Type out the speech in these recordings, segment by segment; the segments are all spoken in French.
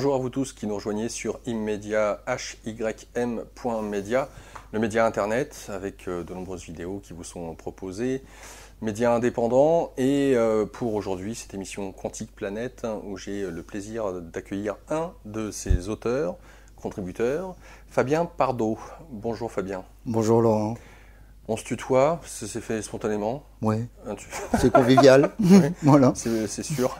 Bonjour à vous tous qui nous rejoignez sur Immedia, hym.media, le média internet avec de nombreuses vidéos qui vous sont proposées, média indépendant et pour aujourd'hui cette émission Quantique Planète où j'ai le plaisir d'accueillir un de ses auteurs, contributeurs, Fabien Pardo. Bonjour Fabien. Bonjour Laurent. On se tutoie, ça s'est fait spontanément. Oui, c'est convivial. Oui, voilà. C'est sûr.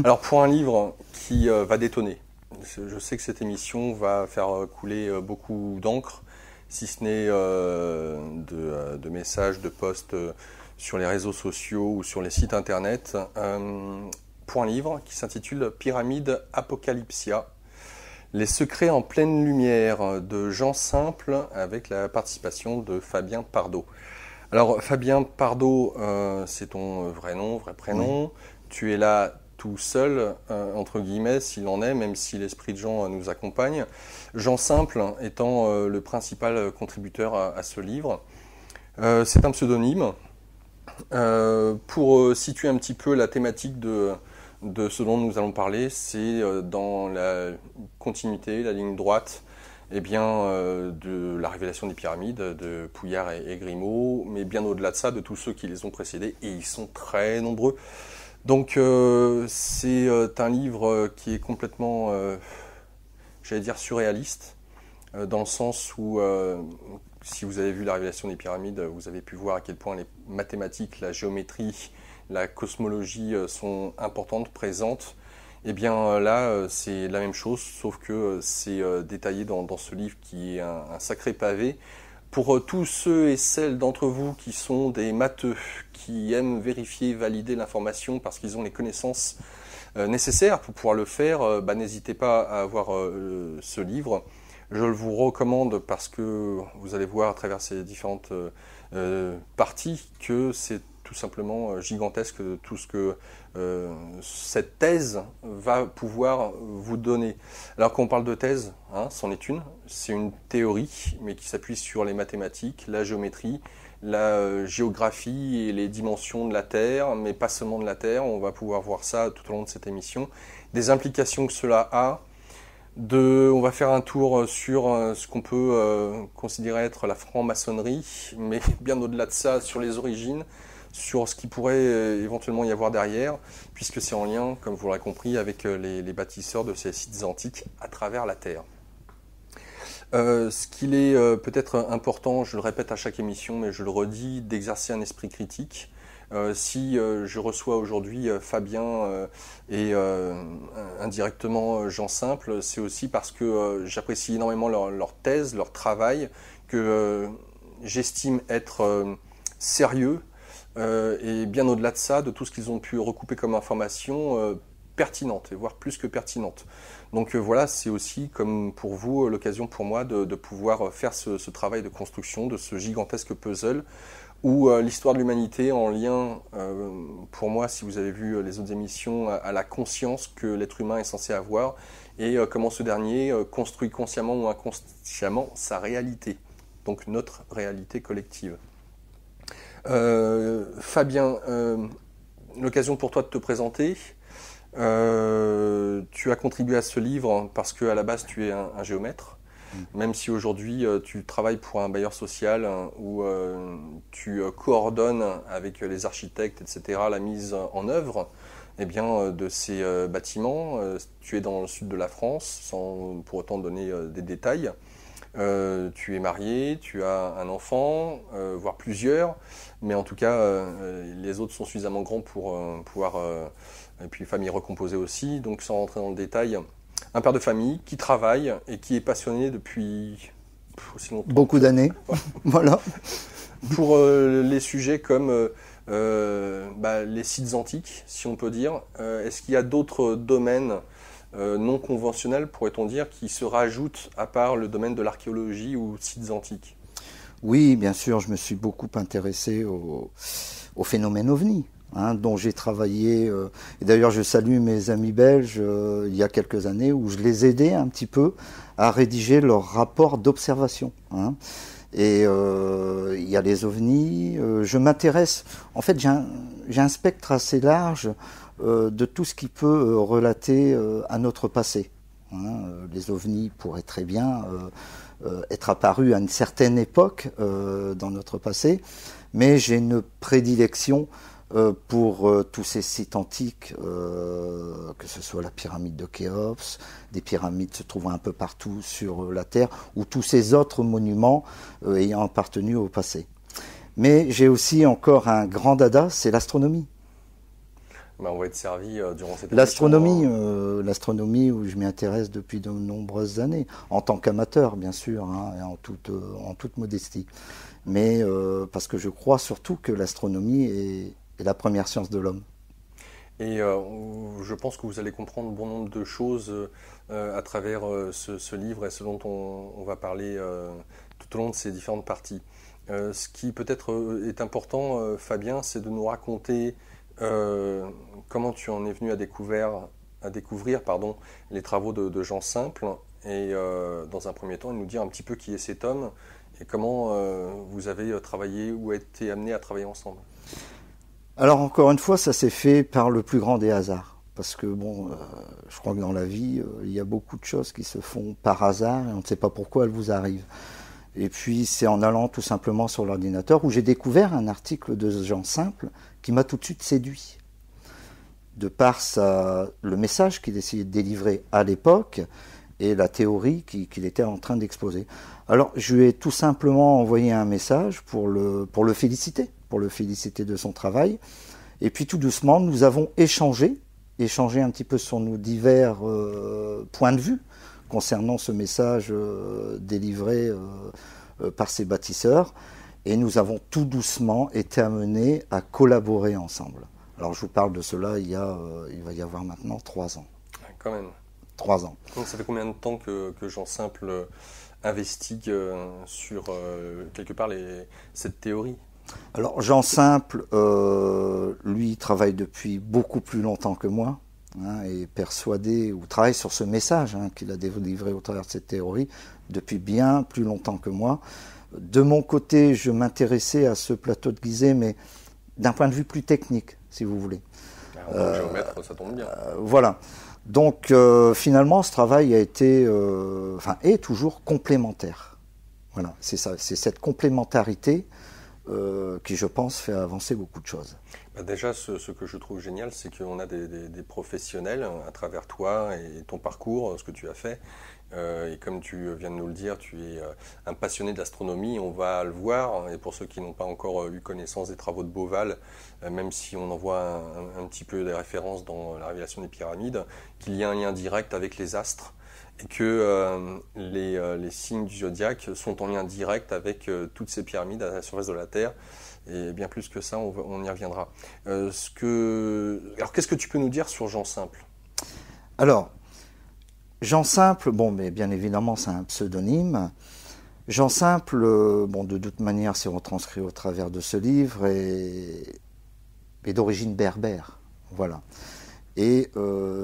Alors pour un livre qui va détonner, je sais que cette émission va faire couler beaucoup d'encre, si ce n'est de messages, de posts sur les réseaux sociaux ou sur les sites internet, pour un livre qui s'intitule Pyramide Apocalypsia. Les secrets en pleine lumière de gens simples avec la participation de Fabien Pardo. Alors Fabien Pardo, c'est ton vrai nom, vrai prénom. Oui. Tu es là tout seul, entre guillemets, s'il en est, même si l'esprit de Jean nous accompagne. Jean Simple étant le principal contributeur à ce livre. C'est un pseudonyme. Pour situer un petit peu la thématique de ce dont nous allons parler, c'est dans la continuité, la ligne droite, de la révélation des pyramides de Pouillard et Grimaud, mais bien au-delà de ça, de tous ceux qui les ont précédés, et ils sont très nombreux. Donc c'est un livre qui est complètement, j'allais dire, surréaliste, dans le sens où, si vous avez vu la révélation des pyramides, vous avez pu voir à quel point les mathématiques, la géométrie, la cosmologie sont importantes, présentes. Et bien là, c'est la même chose, sauf que c'est détaillé dans ce livre qui est un sacré pavé. Pour tous ceux et celles d'entre vous qui sont des matheux, qui aiment vérifier, valider l'information parce qu'ils ont les connaissances nécessaires pour pouvoir le faire, n'hésitez pas à avoir ce livre. Je le vous recommande parce que vous allez voir à travers ces différentes parties que c'est tout simplement gigantesque tout ce que cette thèse va pouvoir vous donner. Alors quand on parle de thèse, c'en est une, c'est une théorie, mais qui s'appuie sur les mathématiques, la géométrie, la géographie et les dimensions de la Terre, mais pas seulement de la Terre, on va pouvoir voir ça tout au long de cette émission, des implications que cela a. On va faire un tour sur ce qu'on peut considérer être la franc-maçonnerie, mais bien au-delà de ça, sur les origines, sur ce qui pourrait éventuellement y avoir derrière, puisque c'est en lien, comme vous l'aurez compris, avec les bâtisseurs de ces sites antiques à travers la Terre. Ce qu'il est peut-être important, je le répète à chaque émission, mais je le redis, d'exercer un esprit critique. Si je reçois aujourd'hui Fabien et indirectement Jean Simple, c'est aussi parce que j'apprécie énormément leur thèse, leur travail, que j'estime être sérieux, et bien au-delà de ça, de tout ce qu'ils ont pu recouper comme information pertinente, et voire plus que pertinente. Donc voilà, c'est aussi, comme pour vous, l'occasion pour moi de pouvoir faire ce travail de construction de ce gigantesque puzzle où l'histoire de l'humanité en lien, pour moi, si vous avez vu les autres émissions, à la conscience que l'être humain est censé avoir, et comment ce dernier construit consciemment ou inconsciemment sa réalité, donc notre réalité collective. Fabien, l'occasion pour toi de te présenter. Tu as contribué à ce livre parce qu'à la base tu es un géomètre, même si aujourd'hui tu travailles pour un bailleur social où tu coordonnes avec les architectes, etc., la mise en œuvre de ces bâtiments. Tu es dans le sud de la France, sans pour autant donner des détails. Tu es marié, tu as un enfant, voire plusieurs, mais en tout cas, les autres sont suffisamment grands pour pouvoir, et puis famille recomposée aussi, donc sans rentrer dans le détail, un père de famille qui travaille et qui est passionné depuis aussi longtemps. Beaucoup d'années, voilà. Pour les sujets comme les sites antiques, si on peut dire, est-ce qu'il y a d'autres domaines non conventionnels, pourrait-on dire, qui se rajoutent à part le domaine de l'archéologie ou sites antiques? Oui, bien sûr, je me suis beaucoup intéressé au phénomène OVNI, dont j'ai travaillé, et d'ailleurs je salue mes amis belges il y a quelques années, où je les aidais un petit peu à rédiger leur rapport d'observation. Et il y a les OVNI, je m'intéresse, en fait j'ai un spectre assez large de tout ce qui peut relater à notre passé. Les ovnis pourraient très bien être apparus à une certaine époque dans notre passé, mais j'ai une prédilection pour tous ces sites antiques, que ce soit la pyramide de Khéops, des pyramides se trouvant un peu partout sur la Terre, ou tous ces autres monuments ayant appartenu au passé. Mais j'ai aussi encore un grand dada, c'est l'astronomie. Ben, on va être servi durant cette L'astronomie où je m'y intéresse depuis de nombreuses années, en tant qu'amateur bien sûr, et en toute modestie. Mais parce que je crois surtout que l'astronomie est la première science de l'homme. Et je pense que vous allez comprendre bon nombre de choses à travers ce livre et ce dont on va parler tout au long de ces différentes parties. Ce qui peut-être est important, Fabien, c'est de nous raconter comment tu en es venu à découvrir les travaux de Jean Simple et dans un premier temps, nous dire un petit peu qui est cet homme et comment vous avez travaillé ou été amené à travailler ensemble. Alors encore une fois, ça s'est fait par le plus grand des hasards. Parce que bon, je crois que dans la vie, il y a beaucoup de choses qui se font par hasard et on ne sait pas pourquoi elles vous arrivent. Et puis c'est en allant tout simplement sur l'ordinateur où j'ai découvert un article de Jean Simple qui m'a tout de suite séduit. De par le message qu'il essayait de délivrer à l'époque et la théorie qu'il était en train d'exposer. Alors je lui ai tout simplement envoyé un message pour le féliciter de son travail. Et puis tout doucement, nous avons échangé un petit peu sur nos divers points de vue concernant ce message délivré par ces bâtisseurs. Et nous avons tout doucement été amenés à collaborer ensemble. Alors je vous parle de cela il va y avoir maintenant 3 ans. Quand même. 3 ans. Donc ça fait combien de temps que Jean Simple investigue sur quelque part cette théorie ? Alors Jean Simple, lui, travaille depuis beaucoup plus longtemps que moi, est persuadé, ou travaille sur ce message qu'il a délivré au travers de cette théorie, depuis bien plus longtemps que moi. De mon côté, je m'intéressais à ce plateau de Gizeh, mais d'un point de vue plus technique, si vous voulez. En tant que géomètre, ça tombe bien. Voilà. Donc finalement, ce travail est toujours complémentaire. Voilà, c'est ça, c'est cette complémentarité qui, je pense, fait avancer beaucoup de choses. Déjà, ce que je trouve génial, c'est qu'on a des professionnels à travers toi et ton parcours, ce que tu as fait. Et comme tu viens de nous le dire, tu es un passionné de l'astronomie, on va le voir. Et pour ceux qui n'ont pas encore eu connaissance des travaux de Beauval, même si on en voit un petit peu des références dans la révélation des pyramides, qu'il y a un lien direct avec les astres et que les signes du zodiaque sont en lien direct avec toutes ces pyramides à la surface de la Terre. Et bien plus que ça, on y reviendra. Alors, qu'est-ce que tu peux nous dire sur Jean Simple ? Alors, Jean Simple, mais bien évidemment, c'est un pseudonyme. Jean Simple, de toute manière, c'est retranscrit au travers de ce livre, est d'origine berbère. Voilà. Et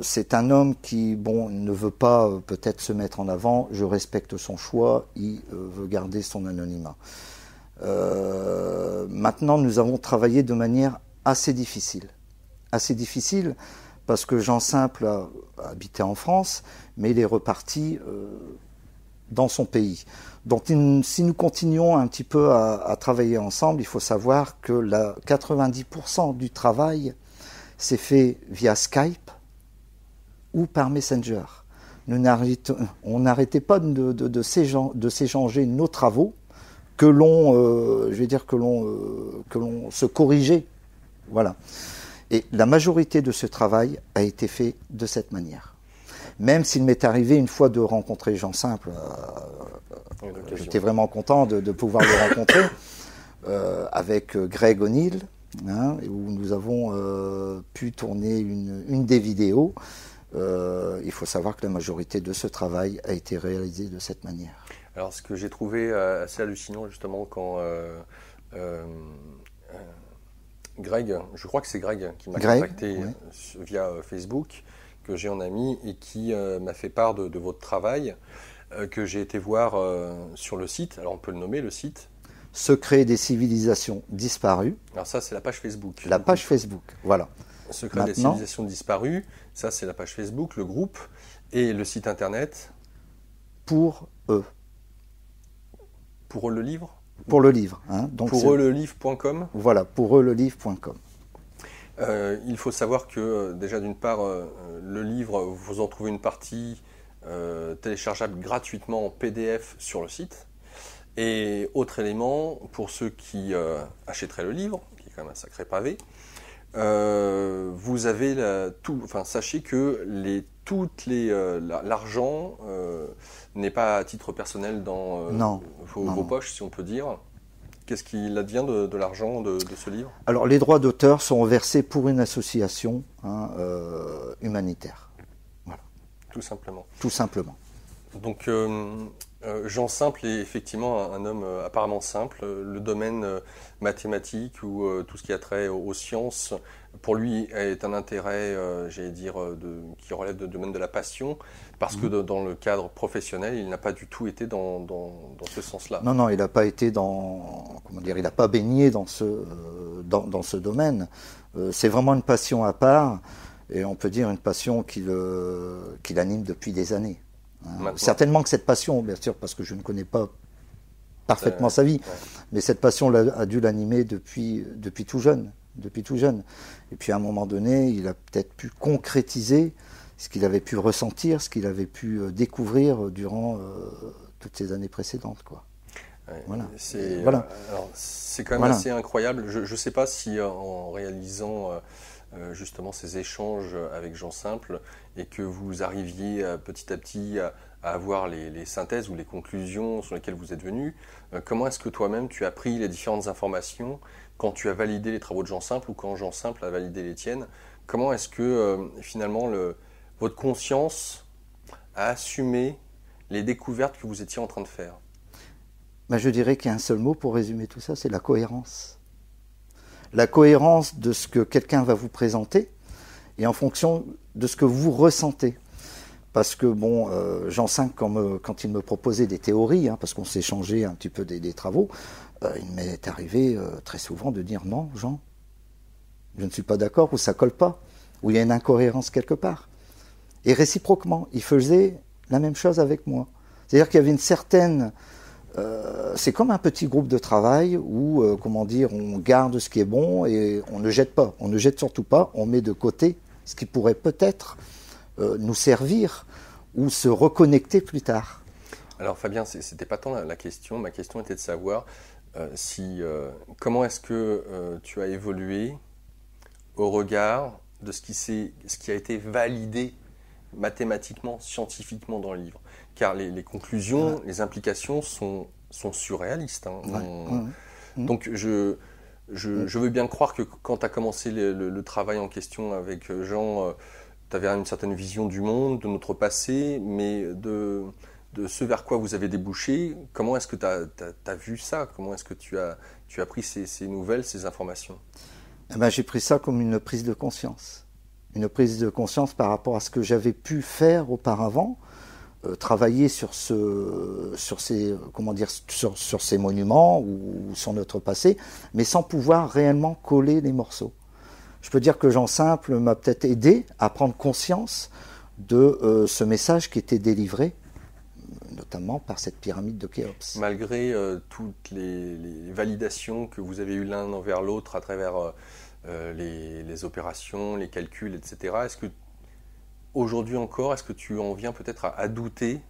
c'est un homme qui, ne veut pas peut-être se mettre en avant. Je respecte son choix, il veut garder son anonymat. Maintenant, nous avons travaillé de manière assez difficile. Assez difficile parce que Jean Simple a habité en France, mais il est reparti dans son pays. Donc si nous continuons un petit peu à travailler ensemble, il faut savoir que 90% du travail s'est fait via Skype ou par Messenger. On n'arrêtait pas de s'échanger nos travaux que l'on se corrigeait. Voilà. Et la majorité de ce travail a été fait de cette manière. Même s'il m'est arrivé une fois de rencontrer Jean Simple, j'étais vraiment content de pouvoir le rencontrer, avec Greg O'Neill, où nous avons pu tourner une des vidéos. Il faut savoir que la majorité de ce travail a été réalisé de cette manière. Alors, ce que j'ai trouvé assez hallucinant, justement, quand Greg, je crois que c'est Greg qui m'a contacté via Facebook, que j'ai en ami et qui m'a fait part de votre travail, que j'ai été voir sur le site. Alors, on peut le nommer, le site. Secret des civilisations disparues. Alors ça, c'est la page Facebook. La page Facebook, voilà. Secret des civilisations disparues, ça c'est la page Facebook, le groupe. Et le site internet? Pour eux. Pour eux le livre? Pour le livre. Hein. Donc pour eux le livre.com? Voilà, pour eux le livre.com. Il faut savoir que déjà d'une part, le livre, vous en trouvez une partie téléchargeable gratuitement en PDF sur le site. Et autre élément, pour ceux qui achèteraient le livre, qui est quand même un sacré pavé, vous avez sachez que l'argent n'est pas à titre personnel dans vos poches, si on peut dire. Qu'est-ce qu'il advient de l'argent de ce livre? Alors, les droits d'auteur sont versés pour une association humanitaire. Voilà. Tout simplement. Tout simplement. Donc, Jean Simple est effectivement un homme apparemment simple. Le domaine mathématique ou tout ce qui a trait aux sciences, pour lui, est un intérêt, qui relève du domaine de la passion, parce que dans le cadre professionnel, il n'a pas du tout été dans ce sens-là. Non, il n'a pas été il n'a pas baigné dans ce domaine. C'est vraiment une passion à part, et on peut dire une passion qui l'anime depuis des années. Certainement que cette passion, bien sûr, parce que je ne connais pas parfaitement sa vie, mais cette passion a dû l'animer depuis tout jeune. Et puis à un moment donné, il a peut-être pu concrétiser ce qu'il avait pu ressentir, ce qu'il avait pu découvrir durant toutes ces années précédentes, quoi. Voilà. C'est quand même assez incroyable. Je ne sais pas si en réalisant justement ces échanges avec Jean Simple et que vous arriviez petit à petit à avoir les synthèses ou les conclusions sur lesquelles vous êtes venu, comment est-ce que toi-même tu as pris les différentes informations quand tu as validé les travaux de Jean Simple ou quand Jean Simple a validé les tiennes? Comment est-ce que finalement votre conscience a assumé les découvertes que vous étiez en train de faire? Je dirais qu'il y a un seul mot pour résumer tout ça, c'est la cohérence. La cohérence de ce que quelqu'un va vous présenter et en fonction de ce que vous ressentez. Parce que Jean Simple, quand il me proposait des théories, parce qu'on s'échangeait un petit peu des travaux, il m'est arrivé très souvent de dire non, Jean, je ne suis pas d'accord, ou ça colle pas, ou il y a une incohérence quelque part. Et réciproquement, il faisait la même chose avec moi. C'est-à-dire qu'il y avait une certaine... c'est comme un petit groupe de travail où, on garde ce qui est bon et on ne jette pas. On ne jette surtout pas, on met de côté ce qui pourrait peut-être nous servir ou se reconnecter plus tard. Alors Fabien, c'était pas tant la question. Ma question était de savoir comment est-ce que tu as évolué au regard de ce qui a été validé mathématiquement, scientifiquement dans le livre. Car les conclusions, les implications sont surréalistes. Donc je veux bien croire que quand tu as commencé le travail en question avec Jean, tu avais une certaine vision du monde, de notre passé, mais de ce vers quoi vous avez débouché. Comment est-ce que tu as vu ça? Comment est-ce que tu as pris ces nouvelles, ces informations? J'ai pris ça comme une prise de conscience. Une prise de conscience par rapport à ce que j'avais pu faire auparavant, travailler sur ces monuments ou sur notre passé, mais sans pouvoir réellement coller les morceaux. Je peux dire que Jean Simple m'a peut-être aidé à prendre conscience de ce message qui était délivré, notamment par cette pyramide de Khéops. Malgré toutes les validations que vous avez eues l'un envers l'autre à travers les opérations, les calculs, etc., est-ce que aujourd'hui encore, est-ce que tu en viens peut-être à douter,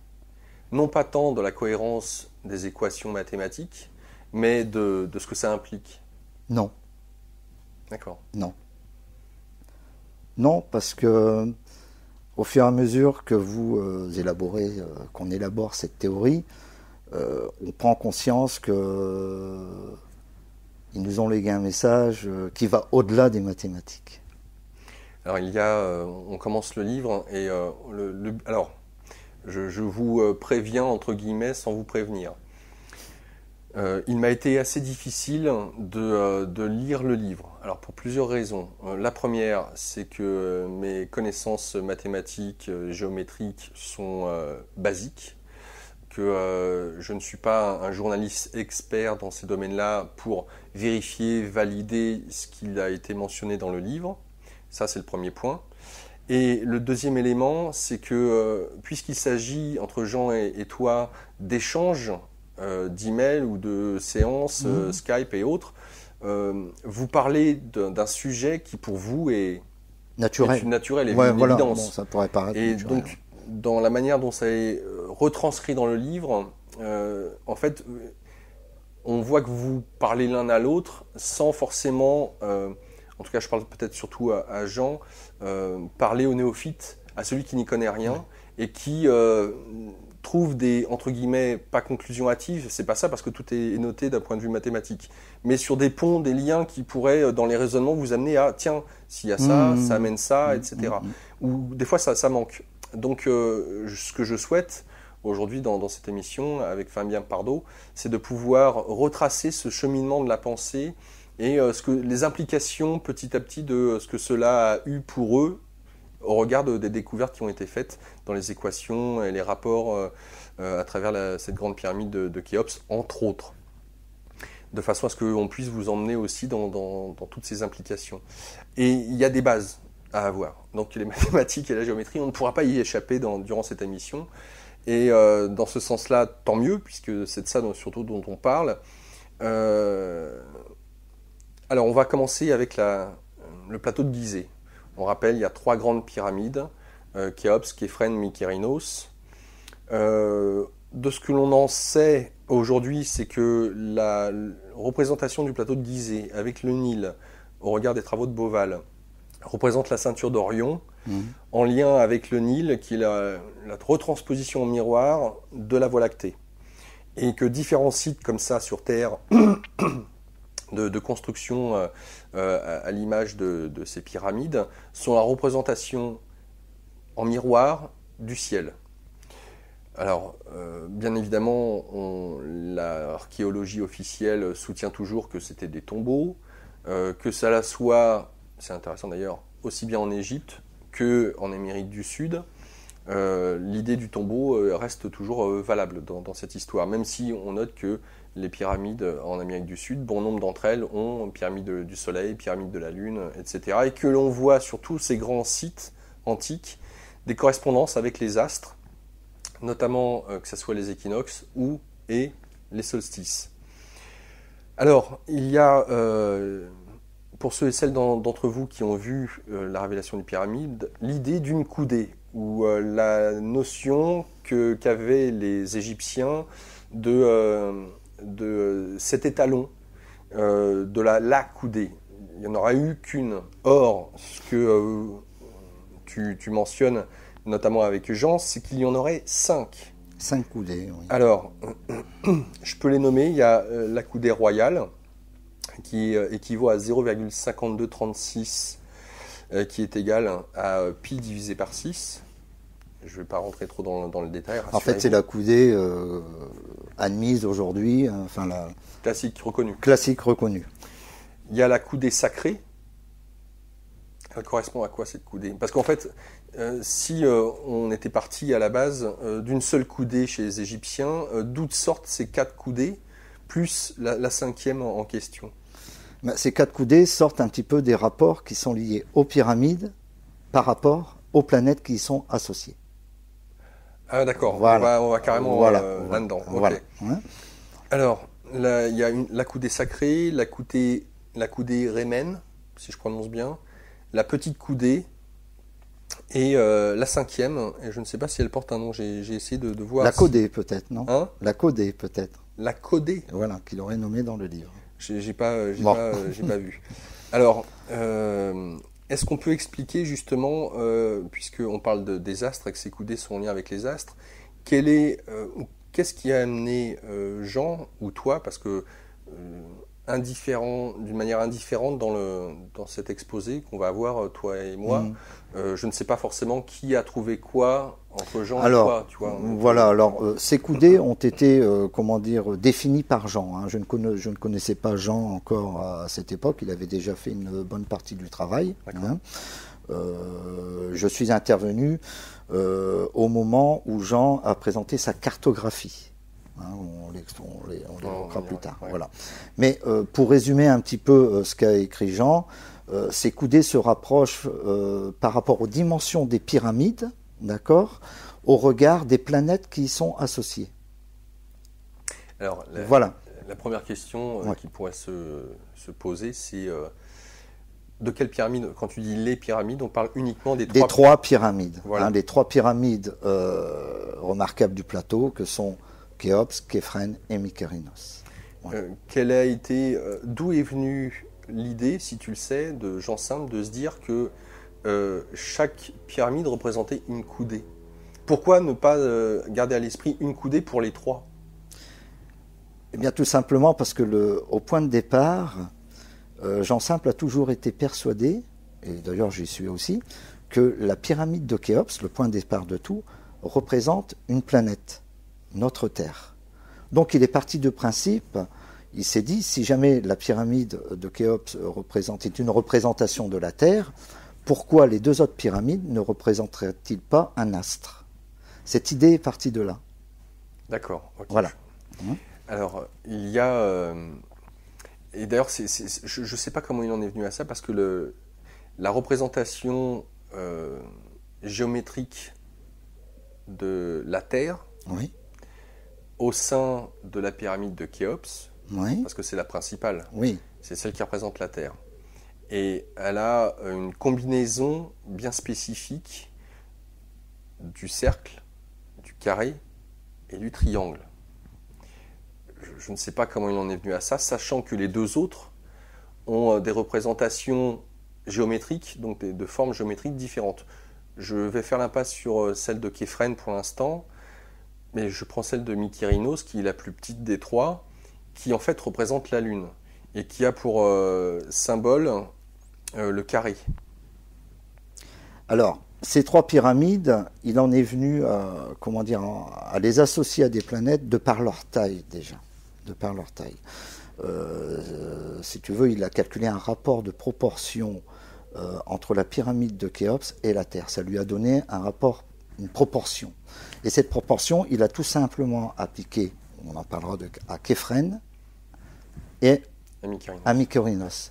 non pas tant de la cohérence des équations mathématiques, mais de ce que ça implique? Non. D'accord. Non, parce que au fur et à mesure que qu'on élabore cette théorie, on prend conscience que ils nous ont légué un message qui va au-delà des mathématiques. Alors on commence le livre et alors je vous préviens entre guillemets sans vous prévenir. Il m'a été assez difficile de lire le livre. Alors pour plusieurs raisons. La première, c'est que mes connaissances mathématiques, géométriques sont basiques, que je ne suis pas un journaliste expert dans ces domaines-là pour vérifier, valider ce qui a été mentionné dans le livre. Ça, c'est le premier point. Et le deuxième élément, c'est que puisqu'il s'agit entre Jean et toi d'échanges, d'emails ou de séances, Skype et autres, vous parlez d'un sujet qui pour vous est naturel et une évidence. Bon, ça pourrait paraître et naturel. donc, dans la manière dont ça est retranscrit dans le livre, en fait, on voit que vous parlez l'un à l'autre sans forcément, en tout cas je parle peut-être surtout à Jean, parler au néophyte, à celui qui n'y connaît rien et qui trouve des, entre guillemets, pas conclusions hâtives, c'est pas ça parce que tout est noté d'un point de vue mathématique, mais sur des ponts, des liens qui pourraient, dans les raisonnements, vous amener à, tiens, s'il y a ça, ça amène ça, etc. Ou des fois ça manque. Donc ce que je souhaite aujourd'hui dans cette émission avec Fabien Pardo, c'est de pouvoir retracer ce cheminement de la pensée et les implications petit à petit de ce que cela a eu pour eux au regard des découvertes qui ont été faites dans les équations et les rapports à travers cette grande pyramide de Khéops, entre autres, de façon à ce qu'on puisse vous emmener aussi dans toutes ces implications. Et il y a des bases à avoir. Donc les mathématiques et la géométrie, on ne pourra pas y échapper durant cette émission. Et dans ce sens-là, tant mieux, puisque c'est de ça surtout dont on parle. Alors on va commencer avec le plateau de Gizeh. On rappelle, il y a 3 grandes pyramides, Khéops, Képhren, Mykérinos. De ce que l'on en sait aujourd'hui, c'est que la représentation du plateau de Gizeh avec le Nil, au regard des travaux de Beauval, représente la ceinture d'Orion, en lien avec le Nil, qui est la retransposition en miroir de la Voie lactée. Et que différents sites comme ça sur Terre, de construction à l'image de ces pyramides, sont la représentation en miroir du ciel. Alors, bien évidemment, l'archéologie officielle soutient toujours que c'était des tombeaux, que cela soit, c'est intéressant d'ailleurs, aussi bien en Égypte qu'en Amérique du Sud. L'idée du tombeau reste toujours valable dans cette histoire, même si on note que les pyramides en Amérique du Sud, bon nombre d'entre elles ont pyramide du Soleil, pyramide de la Lune, etc. Et que l'on voit sur tous ces grands sites antiques des correspondances avec les astres, notamment que ce soit les équinoxes et les solstices. Alors, il y a, pour ceux et celles d'entre vous qui ont vu la révélation des pyramides, l'idée d'une coudée, ou la notion qu'avaient les Égyptiens de cet étalon, de la coudée. Il n'y en aura eu qu'une. Or, ce que tu mentionnes, notamment avec Jean, c'est qu'il y en aurait 5. 5 coudées, oui. Alors, je peux les nommer. Il y a la coudée royale, qui équivaut à 0,5236, qui est égale à pi divisé par 6. Je ne vais pas rentrer trop dans le détail. En fait, c'est la coudée admise aujourd'hui, la classique reconnue. Classique reconnue. Il y a la coudée sacrée. Elle correspond à quoi cette coudée? Parce qu'en fait, si on était parti à la base d'une seule coudée chez les Égyptiens, d'où sortent ces 4 coudées, plus la 5e en question? Ces 4 coudées sortent un petit peu des rapports qui sont liés aux pyramides par rapport aux planètes qui y sont associées. Ah d'accord, voilà. on va carrément là-dedans. Okay. Voilà. Ouais. Alors, là, il y a la coudée sacrée, la coudée rémène, si je prononce bien, la petite coudée, et la 5e, et je ne sais pas si elle porte un nom, j'ai essayé de voir. La codée peut-être, non? Hein? La codée peut-être. La codée? Voilà, qu'il aurait nommé dans le livre. J'ai pas vu. Alors, est-ce qu'on peut expliquer justement, puisqu'on parle des astres et que ces coudées sont en lien avec les astres, qu'est-ce qui a amené Jean ou toi, parce que d'une manière indifférente dans cet exposé qu'on va avoir toi et moi, je ne sais pas forcément qui a trouvé quoi entre Jean et toi, tu vois. Voilà, alors ces coudées ont été définies par Jean, hein. Je ne connaissais pas Jean encore à cette époque, il avait déjà fait une bonne partie du travail, hein. Je suis intervenu au moment où Jean a présenté sa cartographie. Hein, on l'évoquera plus tard. Ouais. Voilà. Mais pour résumer un petit peu ce qu'a écrit Jean, ces coudées se rapprochent par rapport aux dimensions des pyramides, d'accord, au regard des planètes qui y sont associées. Alors, voilà. La première question Ouais. qui pourrait se poser, c'est de quelle pyramide? Quand tu dis les pyramides, on parle uniquement des Des trois pyramides. Voilà. Hein, les trois pyramides remarquables du plateau, que sont Khéops, Képhren et Mykérinos. Voilà. D'où est venue l'idée, si tu le sais, de Jean Simple, de se dire que chaque pyramide représentait une coudée? Pourquoi ne pas garder à l'esprit une coudée pour les trois? Eh bien, tout simplement parce que au point de départ, Jean Simple a toujours été persuadé, et d'ailleurs j'y suis aussi, que la pyramide de Khéops, le point de départ de tout, représente une planète, notre Terre. Donc il est parti de principe, il s'est dit, si jamais la pyramide de Khéops est une représentation de la Terre, pourquoi les deux autres pyramides ne représenteraient-ils pas un astre? Cette idée est partie de là. D'accord. Okay. Voilà. Alors, il y a... et d'ailleurs, je ne sais pas comment il en est venu à ça, parce que la représentation géométrique de la Terre, oui, au sein de la pyramide de Khéops, oui, parce que c'est la principale, oui, c'est celle qui représente la Terre. Et elle a une combinaison bien spécifique du cercle, du carré et du triangle. Je ne sais pas comment il en est venu à ça, sachant que les deux autres ont des représentations géométriques, donc de formes géométriques différentes. Je vais faire l'impasse sur celle de Képhren pour l'instant, mais je prends celle de Mykérinos, qui est la plus petite des trois, qui en fait représente la Lune, et qui a pour symbole le carré. Alors, ces trois pyramides, il en est venu à les associer à des planètes de par leur taille déjà. De par leur taille. Si tu veux, il a calculé un rapport de proportion entre la pyramide de Khéops et la Terre. Ça lui a donné une proportion. Et cette proportion, il a tout simplement appliqué, on en parlera à Képhren et à Mykérinos,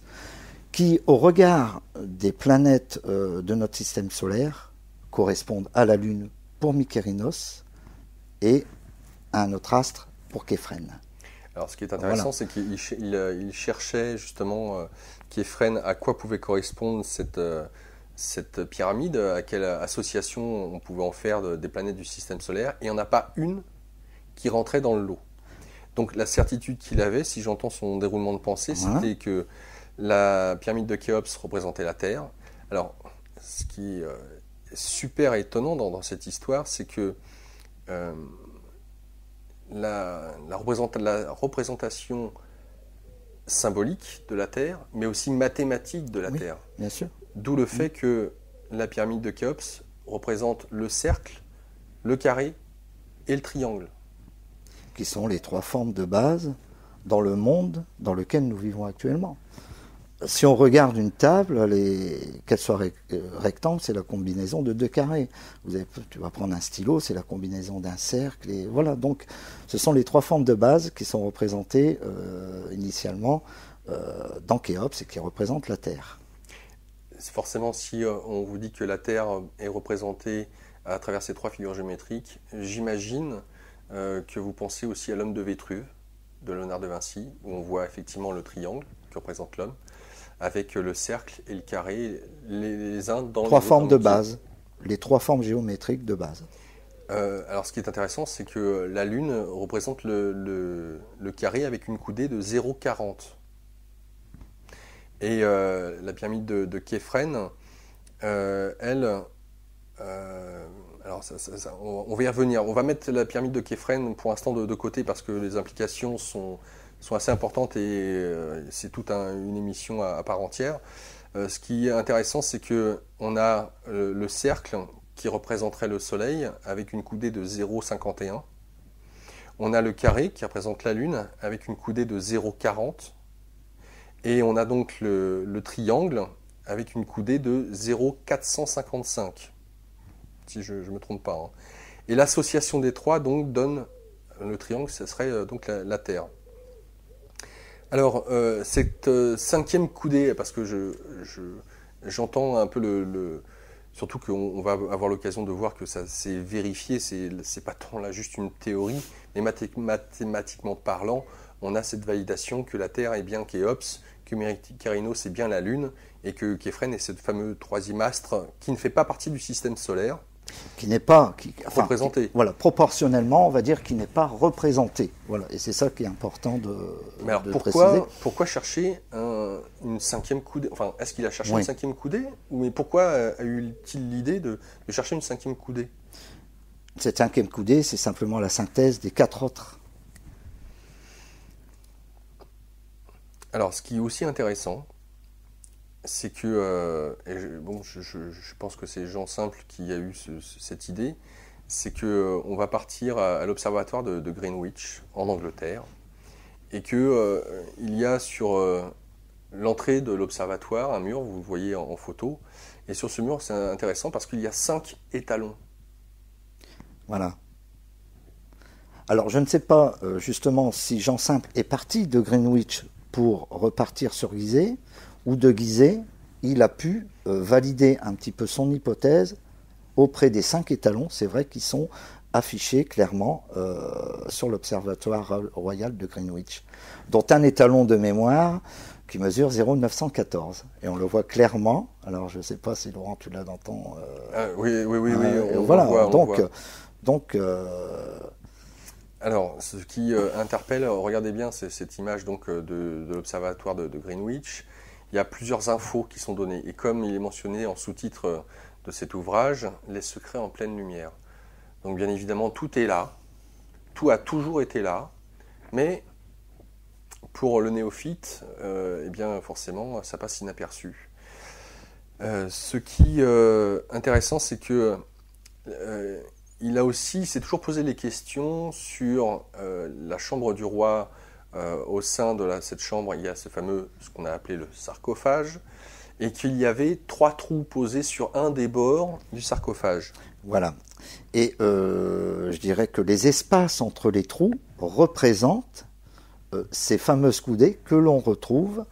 qui, au regard des planètes de notre système solaire, correspondent à la Lune pour Mykérinos et à un autre astre pour Képhren. Alors, ce qui est intéressant, c'est qu'il cherchait justement Képhren à quoi pouvait correspondre cette pyramide, à quelle association on pouvait en faire des planètes du système solaire, et il n'y en a pas une qui rentrait dans le lot. Donc, la certitude qu'il avait, si j'entends son déroulement de pensée, c'était que la pyramide de Khéops représentait la Terre. Alors, ce qui est super étonnant dans cette histoire, c'est que la représentation symbolique de la Terre, mais aussi mathématique de la Terre. Bien sûr. D'où le fait que la pyramide de Khéops représente le cercle, le carré et le triangle. Qui sont les trois formes de base dans le monde dans lequel nous vivons actuellement. Si on regarde une table, qu'elle soit rectangle, c'est la combinaison de deux carrés. Tu vas prendre un stylo, c'est la combinaison d'un cercle. Et voilà, donc ce sont les trois formes de base qui sont représentées initialement dans Khéops et qui représentent la Terre. Forcément, si on vous dit que la Terre est représentée à travers ces trois figures géométriques, j'imagine que vous pensez aussi à l'homme de Vétruve, de Léonard de Vinci, où on voit effectivement le triangle qui représente l'homme, avec le cercle et le carré, les uns dans trois formes de base, les trois formes géométriques de base. Alors ce qui est intéressant, c'est que la Lune représente le carré avec une coudée de 0,40. Et la pyramide de Képhren, elle... alors on va y revenir. On va mettre la pyramide de Képhren pour l'instant de côté parce que les implications sont assez importantes et c'est toute une émission à part entière. Ce qui est intéressant, c'est qu'on a le cercle qui représenterait le Soleil avec une coudée de 0,51. On a le carré qui représente la Lune avec une coudée de 0,40. Et on a donc le triangle avec une coudée de 0,455. Si je ne me trompe pas. Hein. Et l'association des trois donc donne le triangle, ce serait donc la Terre. Alors, cette cinquième coudée, parce que j'entends un peu surtout qu'on va avoir l'occasion de voir que ça s'est vérifié, c'est pas tant là juste une théorie, mais mathématiquement parlant, on a cette validation que la Terre est bien Khéops, que Mykérinos est bien la Lune, et que Képhren est ce fameux troisième astre qui ne fait pas partie du système solaire. Qui n'est pas représenté. Voilà, proportionnellement, on va dire qu'il n'est pas représenté. Voilà, et c'est ça qui est important de préciser. Pourquoi chercher une cinquième coudée? Enfin, est-ce qu'il a cherché une cinquième coudée? Mais pourquoi a eu-t-il l'idée de chercher une cinquième coudée? Cette cinquième coudée, c'est simplement la synthèse des 4 autres. Alors, ce qui est aussi intéressant, c'est que, je pense que c'est Jean Simple qui a eu cette idée, c'est qu'on va partir à l'observatoire de Greenwich, en Angleterre, et qu'il y a sur l'entrée de l'observatoire un mur, vous le voyez en photo, et sur ce mur, c'est intéressant parce qu'il y a 5 étalons. Voilà. Alors, je ne sais pas justement si Jean Simple est parti de Greenwich pour repartir sur Gizeh, ou de Gizeh, il a pu valider un petit peu son hypothèse auprès des 5 étalons, c'est vrai, qui sont affichés clairement sur l'Observatoire royal de Greenwich, dont un étalon de mémoire qui mesure 0,914. Et on le voit clairement, alors je ne sais pas si Laurent, tu l'as dans ton... oui, voilà, donc alors, ce qui interpelle, regardez bien cette image donc, de l'observatoire de Greenwich. Il y a plusieurs infos qui sont données. Et comme il est mentionné en sous-titre de cet ouvrage, les secrets en pleine lumière. Donc bien évidemment, tout est là. Tout a toujours été là. Mais pour le néophyte, eh bien forcément, ça passe inaperçu. Ce qui est intéressant, c'est que... il s'est toujours posé les questions sur la chambre du roi. Au sein de cette chambre, il y a ce qu'on a appelé le sarcophage, et qu'il y avait 3 trous posés sur un des bords du sarcophage. Voilà. Et je dirais que les espaces entre les trous représentent ces fameuses coudées que l'on retrouve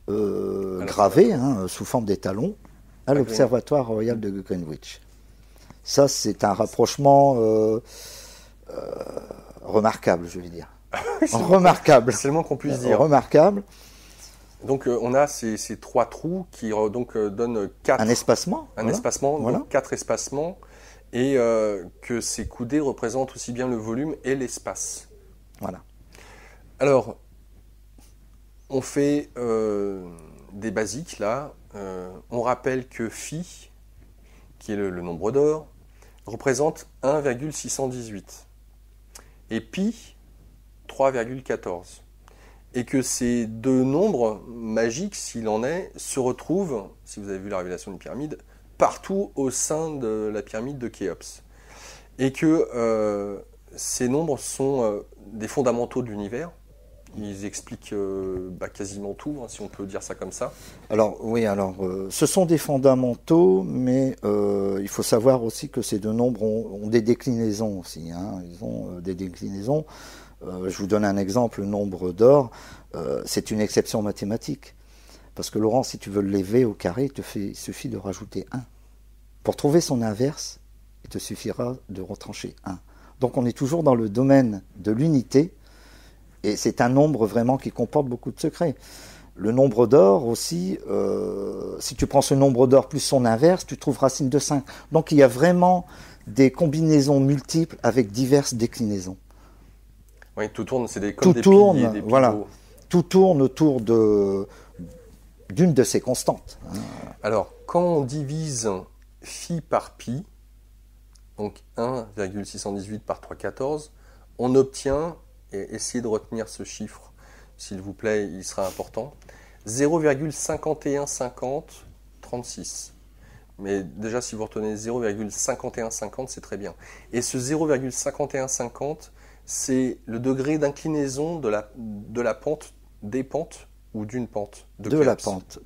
gravées sous forme d'étalons à l'Observatoire royal de Greenwich. Ça, c'est un rapprochement remarquable, je vais dire. Remarquable. C'est le moins qu'on puisse dire. Remarquable. Donc, on a ces 3 trous qui donnent 4... Un espacement. Voilà. Donc 4 espacements. Et que ces coudées représentent aussi bien le volume et l'espace. Voilà. Alors, on fait des basiques, là. On rappelle que phi, qui est le nombre d'or, représente 1,618. Et pi, 3,14. Et que ces deux nombres magiques, s'il en est, se retrouvent, si vous avez vu la révélation des pyramides, partout au sein de la pyramide de Khéops. Et que ces nombres sont des fondamentaux de l'univers. Ils expliquent quasiment tout, si on peut dire ça comme ça. Alors oui, ce sont des fondamentaux, mais il faut savoir aussi que ces deux nombres ont des déclinaisons aussi. Ils ont des déclinaisons. Je vous donne un exemple, le nombre d'or, c'est une exception mathématique. Parce que Laurent, si tu veux le lever au carré, il suffit de rajouter 1. Pour trouver son inverse, il te suffira de retrancher 1. Donc on est toujours dans le domaine de l'unité, et c'est un nombre vraiment qui comporte beaucoup de secrets. Le nombre d'or aussi, si tu prends ce nombre d'or plus son inverse, tu trouves racine de 5. Donc il y a vraiment des combinaisons multiples avec diverses déclinaisons. Oui, tout tourne, c'est des piliers, des pivots. Voilà, tout tourne autour d'une de ces constantes. Alors, quand on divise phi par pi, donc 1,618 par 3,14, on obtient, et essayez de retenir ce chiffre, s'il vous plaît, il sera important, 0,515036. Mais déjà, si vous retenez 0,5150, c'est très bien. Et ce 0,5150, c'est le degré d'inclinaison de la pente, des pentes ou d'une pente de Khéops.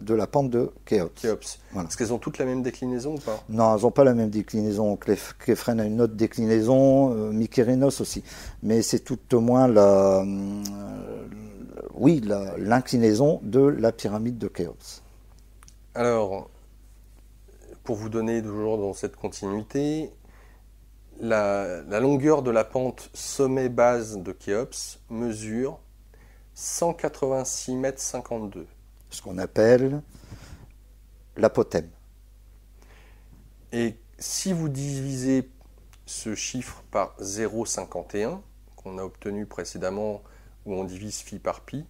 De la pente de Khéops. Voilà. Est-ce qu'elles ont toutes la même déclinaison ou pas? Non, elles n'ont pas la même déclinaison. Képhren a une autre déclinaison, Mykérinos aussi. Mais c'est tout au moins oui, l'inclinaison de la pyramide de Khéops. Alors, pour vous donner toujours dans cette continuité, la longueur de la pente sommet-base de Khéops mesure 186,52 mètres. Ce qu'on appelle l'apotème. Et si vous divisez ce chiffre par 0,51, qu'on a obtenu précédemment, où on divise phi par pi,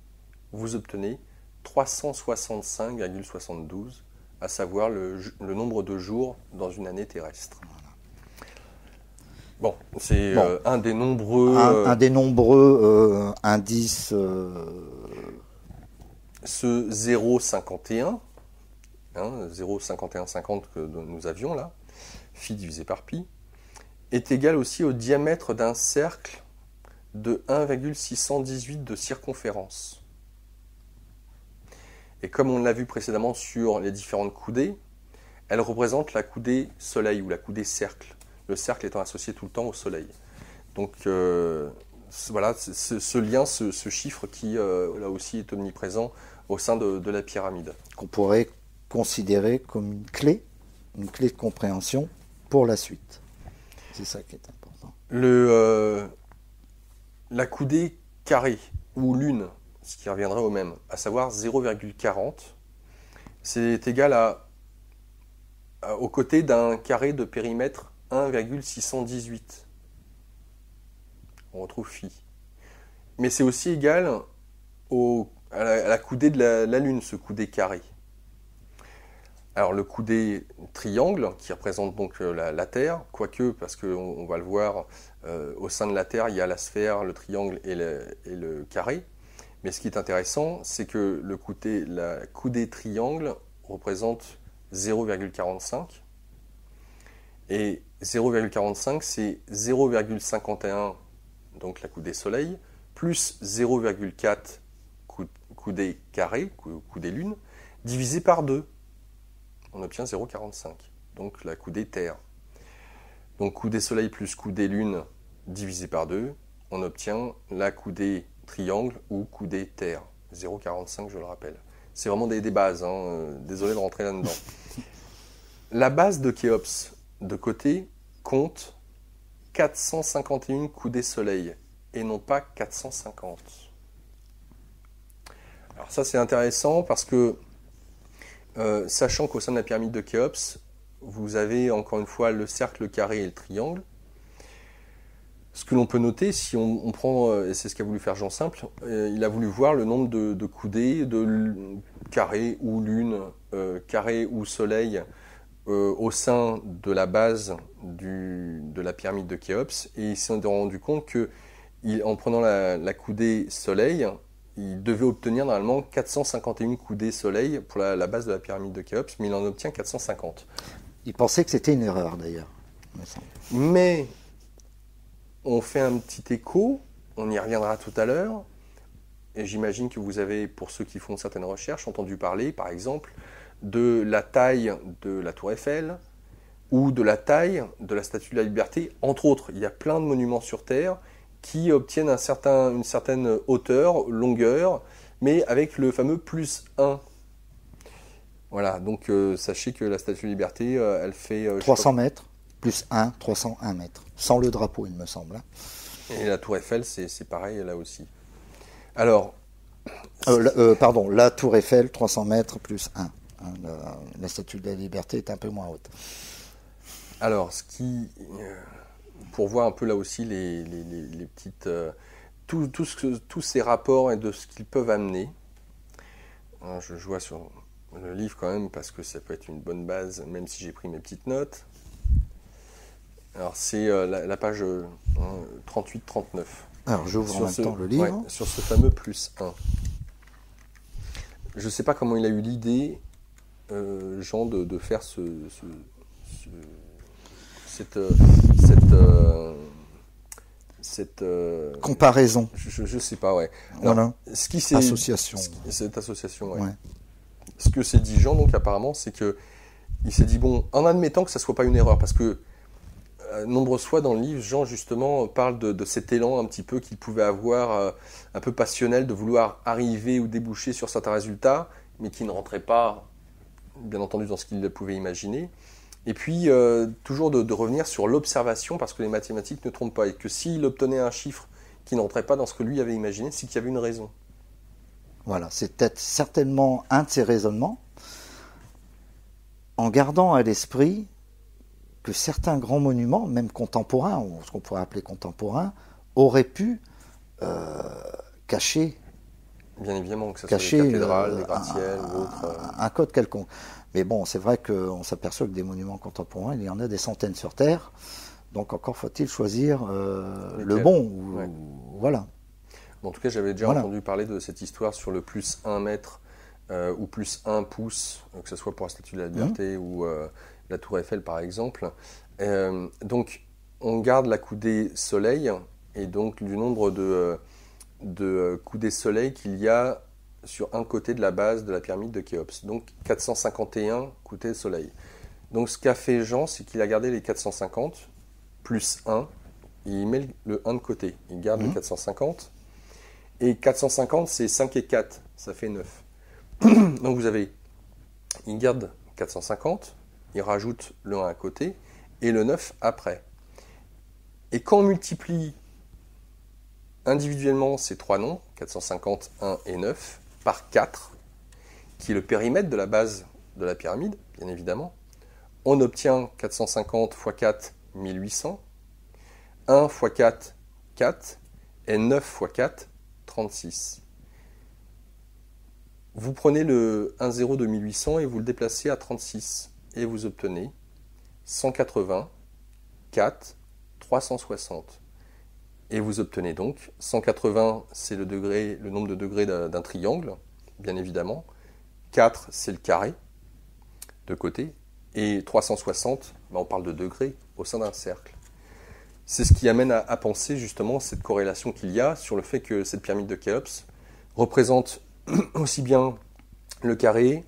vous obtenez 365,72, à savoir le nombre de jours dans une année terrestre. Bon, c'est un des nombreux... Un des nombreux indices... Ce 0,51, 0,5150 que nous avions là, phi divisé par pi, est égal aussi au diamètre d'un cercle de 1,618 de circonférence. Et comme on l'a vu précédemment sur les différentes coudées, elle représente la coudée soleil ou la coudée cercle, le cercle étant associé tout le temps au soleil. Donc voilà, ce lien, ce chiffre qui là aussi est omniprésent au sein de la pyramide. Qu'on pourrait considérer comme une clé de compréhension pour la suite. C'est ça qui est important. La coudée carrée ou lune, ce qui reviendrait au même, à savoir 0,40, c'est égal au côté d'un carré de périmètre 1,618. On retrouve phi. Mais c'est aussi égal à la coudée de la lune, ce coudé carré. Alors le coudé triangle, qui représente donc la Terre, quoique, parce qu'on va le voir, au sein de la Terre, il y a la sphère, le triangle et le carré. Mais ce qui est intéressant, c'est que la coudée triangle représente 0,45. Et 0,45, c'est 0,51, donc la coudée soleil, plus 0,4 coudée carré, coudée lune, divisé par 2. On obtient 0,45, donc la coudée terre. Donc coudée soleil plus coudée lune divisé par 2, on obtient la coudée triangle ou coudée terre. 0,45, je le rappelle. C'est vraiment des bases, désolé de rentrer là-dedans. La base de Khéops, de côté, compte 451 coudées soleil, et non pas 450. Alors ça c'est intéressant parce que, sachant qu'au sein de la pyramide de Khéops, vous avez encore une fois le cercle, le carré et le triangle. Ce que l'on peut noter, si on prend, et c'est ce qu'a voulu faire Jean Simple, il a voulu voir le nombre de coudées, de carré ou lune, carré ou soleil, au sein de la base de la pyramide de Khéops, et il s'est rendu compte que, en prenant la coudée soleil, il devait obtenir normalement 451 coudées soleil pour la base de la pyramide de Khéops, mais il en obtient 450. Il pensait que c'était une erreur d'ailleurs. Mais on fait un petit écho, on y reviendra tout à l'heure, et j'imagine que vous avez, pour ceux qui font certaines recherches, entendu parler, par exemple, de la taille de la Tour Eiffel ou de la taille de la Statue de la Liberté, entre autres. Il y a plein de monuments sur Terre qui obtiennent une certaine hauteur, longueur, mais avec le fameux plus 1. Voilà, donc sachez que la Statue de la Liberté, elle fait... 300 mètres, plus 1, 301 mètres. Sans le drapeau, il me semble. Et la Tour Eiffel, c'est pareil là aussi. Alors... la Tour Eiffel, 300 mètres, plus 1. La Statue de la Liberté est un peu moins haute. Alors, pour voir un peu là aussi les petites... tous ces rapports et de ce qu'ils peuvent amener. Alors, je vois sur le livre quand même, parce que ça peut être une bonne base, même si j'ai pris mes petites notes. Alors, c'est la page 38-39. Alors, j'ouvre en même temps le livre. Ouais, sur ce fameux plus 1. Je ne sais pas comment il a eu l'idée, Jean, de faire cette comparaison. Je sais pas, ouais. Alors, voilà. Association. Cette association, ouais. Ce que s'est dit Jean, donc apparemment, c'est que il s'est dit bon, en admettant que ça soit pas une erreur, parce que nombreuses fois dans le livre, Jean justement parle de cet élan un petit peu qu'il pouvait avoir, un peu passionnel, de vouloir arriver ou déboucher sur certains résultats, mais qui ne rentrait pas, bien entendu, dans ce qu'il pouvait imaginer. Et puis, toujours de revenir sur l'observation, parce que les mathématiques ne trompent pas, et que s'il obtenait un chiffre qui ne rentrait pas dans ce que lui avait imaginé, c'est qu'il y avait une raison. Voilà, c'est peut-être certainement un de ses raisonnements, en gardant à l'esprit que certains grands monuments, même contemporains, ou ce qu'on pourrait appeler contemporains, auraient pu cacher, Bien évidemment, que ce soit les cathédrales, les gratte-ciels ou autres. Un code quelconque. Mais bon, c'est vrai qu'on s'aperçoit que des monuments contemporains, il y en a des centaines sur Terre, donc encore faut-il choisir le bon. Voilà. En tout cas, j'avais déjà entendu parler de cette histoire sur le plus 1 mètre ou plus 1 pouce, que ce soit pour la Statue de la Liberté ou la Tour Eiffel par exemple. Donc on garde la coudée soleil et donc du nombre de coudées soleil qu'il y a sur un côté de la base de la pyramide de Khéops. Donc 451 coudées soleil. Donc ce qu'a fait Jean, c'est qu'il a gardé les 450 plus 1 et il met le 1 de côté. Il garde le 450 et 450 c'est 5 et 4, ça fait 9. Donc il garde 450, il rajoute le 1 à côté et le 9 après. Et quand on multiplie individuellement ces trois nombres, 450, 1 et 9, par 4, qui est le périmètre de la base de la pyramide, bien évidemment, on obtient 450 x 4, 1800, 1 x 4, 4, et 9 x 4, 36. Vous prenez le 1,0 de 1800 et vous le déplacez à 36 et vous obtenez 180, 4, 360. Et vous obtenez donc 180, c'est le nombre de degrés d'un triangle, bien évidemment. 4, c'est le carré de côté. Et 360, on parle de degrés au sein d'un cercle. C'est ce qui amène à penser justement cette corrélation qu'il y a sur le fait que cette pyramide de Khéops représente aussi bien le carré,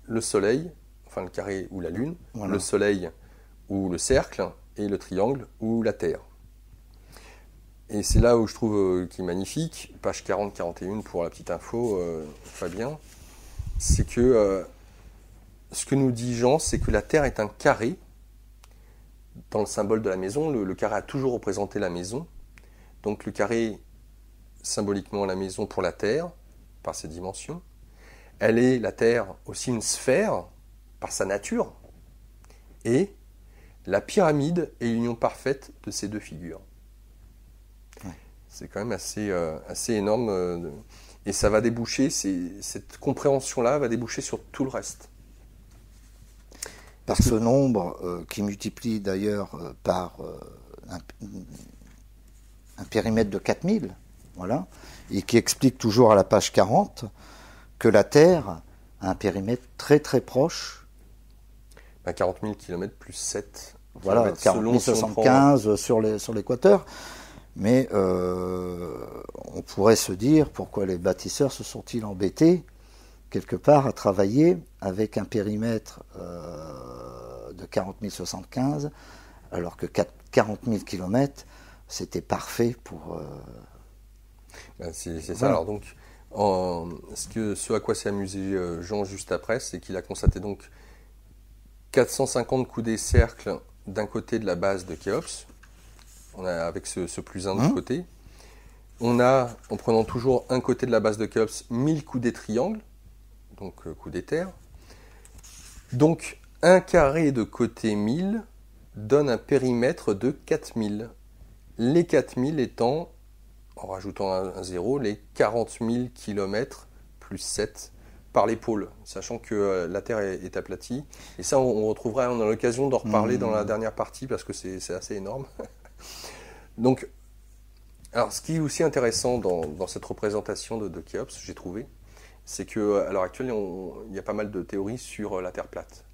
le soleil, enfin le carré ou la lune, le soleil ou le cercle, et le triangle ou la terre. Et c'est là où je trouve qui est magnifique, page 40-41 pour la petite info, Fabien, c'est que ce que nous dit Jean, c'est que la terre est un carré. Dans le symbole de la maison, le carré a toujours représenté la maison. Donc le carré, symboliquement la maison pour la terre, par ses dimensions. Elle est, la terre, aussi une sphère, par sa nature. Et la pyramide est l'union parfaite de ces deux figures. Ouais. C'est quand même assez énorme. Et ça va déboucher, cette compréhension-là va déboucher sur tout le reste. Par ce nombre qui multiplie d'ailleurs par un périmètre de 4000, voilà, et qui explique toujours à la page 40 que la Terre a un périmètre très très proche. 40 000 km plus 7. Voilà, 40 075 sur l'équateur. Mais on pourrait se dire pourquoi les bâtisseurs se sont-ils embêtés quelque part à travailler avec un périmètre de 40 075, alors que 40 000 km, c'était parfait pour... c'est ça. Alors donc, ce à quoi s'est amusé Jean juste après, c'est qu'il a constaté donc 450 coudées cercles d'un côté de la base de Khéops, on a avec ce plus 1 de côté. On a, en prenant toujours un côté de la base de Khéops, 1000 coudées triangles, donc coudées terre. Donc, un carré de côté 1000 donne un périmètre de 4000. Les 4000 étant, en rajoutant un 0, les 40 000 km plus 7 par les pôles, sachant que la Terre est aplatie. Et ça, on retrouvera, on a l'occasion d'en reparler dans la dernière partie, parce que c'est assez énorme. Donc, alors, ce qui est aussi intéressant dans cette représentation de Khéops, j'ai trouvé, c'est qu'à l'heure actuelle, il y a pas mal de théories sur la Terre plate,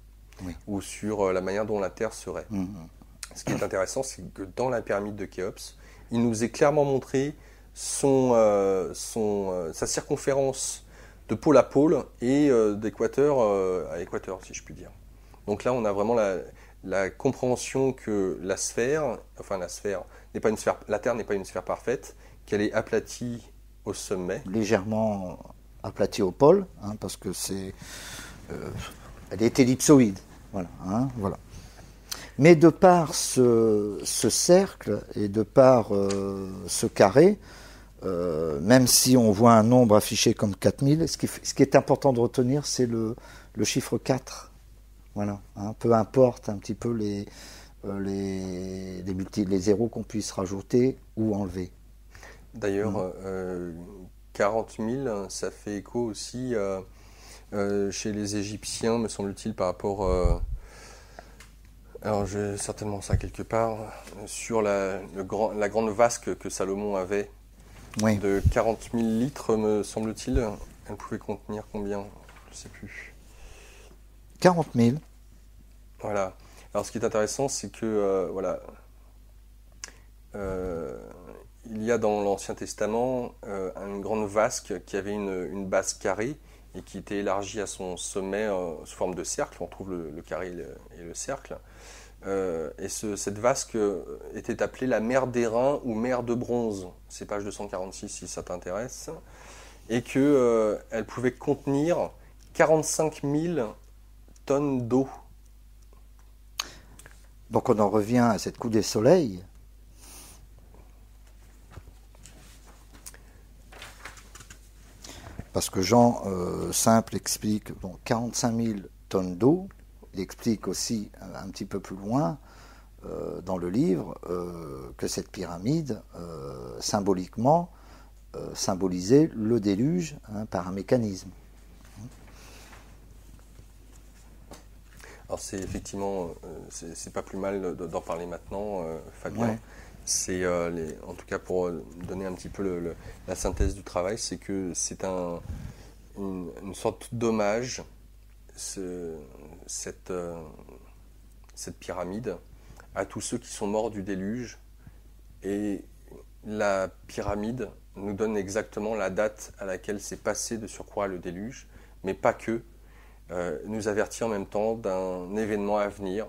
ou sur la manière dont la Terre serait. Ce qui est intéressant, c'est que dans la pyramide de Khéops, il nous est clairement montré sa circonférence de pôle à pôle et d'équateur à équateur, si je puis dire. Donc là, on a vraiment la compréhension que la Terre n'est pas une sphère parfaite, qu'elle est aplatie au sommet. Légèrement aplatie au pôle, parce que elle est ellipsoïde. Voilà, voilà. Mais de par ce cercle et de par ce carré, même si on voit un nombre affiché comme 4000, ce qui est important de retenir, c'est le chiffre 4. Voilà, peu importe un petit peu les zéros qu'on puisse rajouter ou enlever. D'ailleurs, 40 000, ça fait écho aussi chez les Égyptiens, me semble-t-il, par rapport... alors j'ai certainement ça quelque part, sur la grande vasque que Salomon avait, oui, de 40 000 litres, me semble-t-il. Elle pouvait contenir combien? Je ne sais plus. 40 000. Voilà. Alors ce qui est intéressant, c'est que il y a dans l'Ancien Testament une grande vasque qui avait une base carrée et qui était élargie à son sommet sous forme de cercle. On trouve le carré et le cercle. Et cette vasque était appelée la mer d'airain ou mer de bronze. C'est page 246 si ça t'intéresse. Et qu'elle pouvait contenir 45 000 tonnes d'eau. Donc on en revient à cette coudée soleil. Parce que Jean Simple explique 45 000 tonnes d'eau. Il explique aussi un petit peu plus loin dans le livre que cette pyramide, symboliquement, symbolisait le déluge par un mécanisme. Alors c'est effectivement, c'est pas plus mal d'en parler maintenant, Fabien. Ouais. C'est en tout cas pour donner un petit peu la synthèse du travail, c'est que c'est une sorte d'hommage, cette pyramide, à tous ceux qui sont morts du déluge. Et la pyramide nous donne exactement la date à laquelle s'est passé de surcroît le déluge, mais pas que. Nous avertit en même temps d'un événement à venir,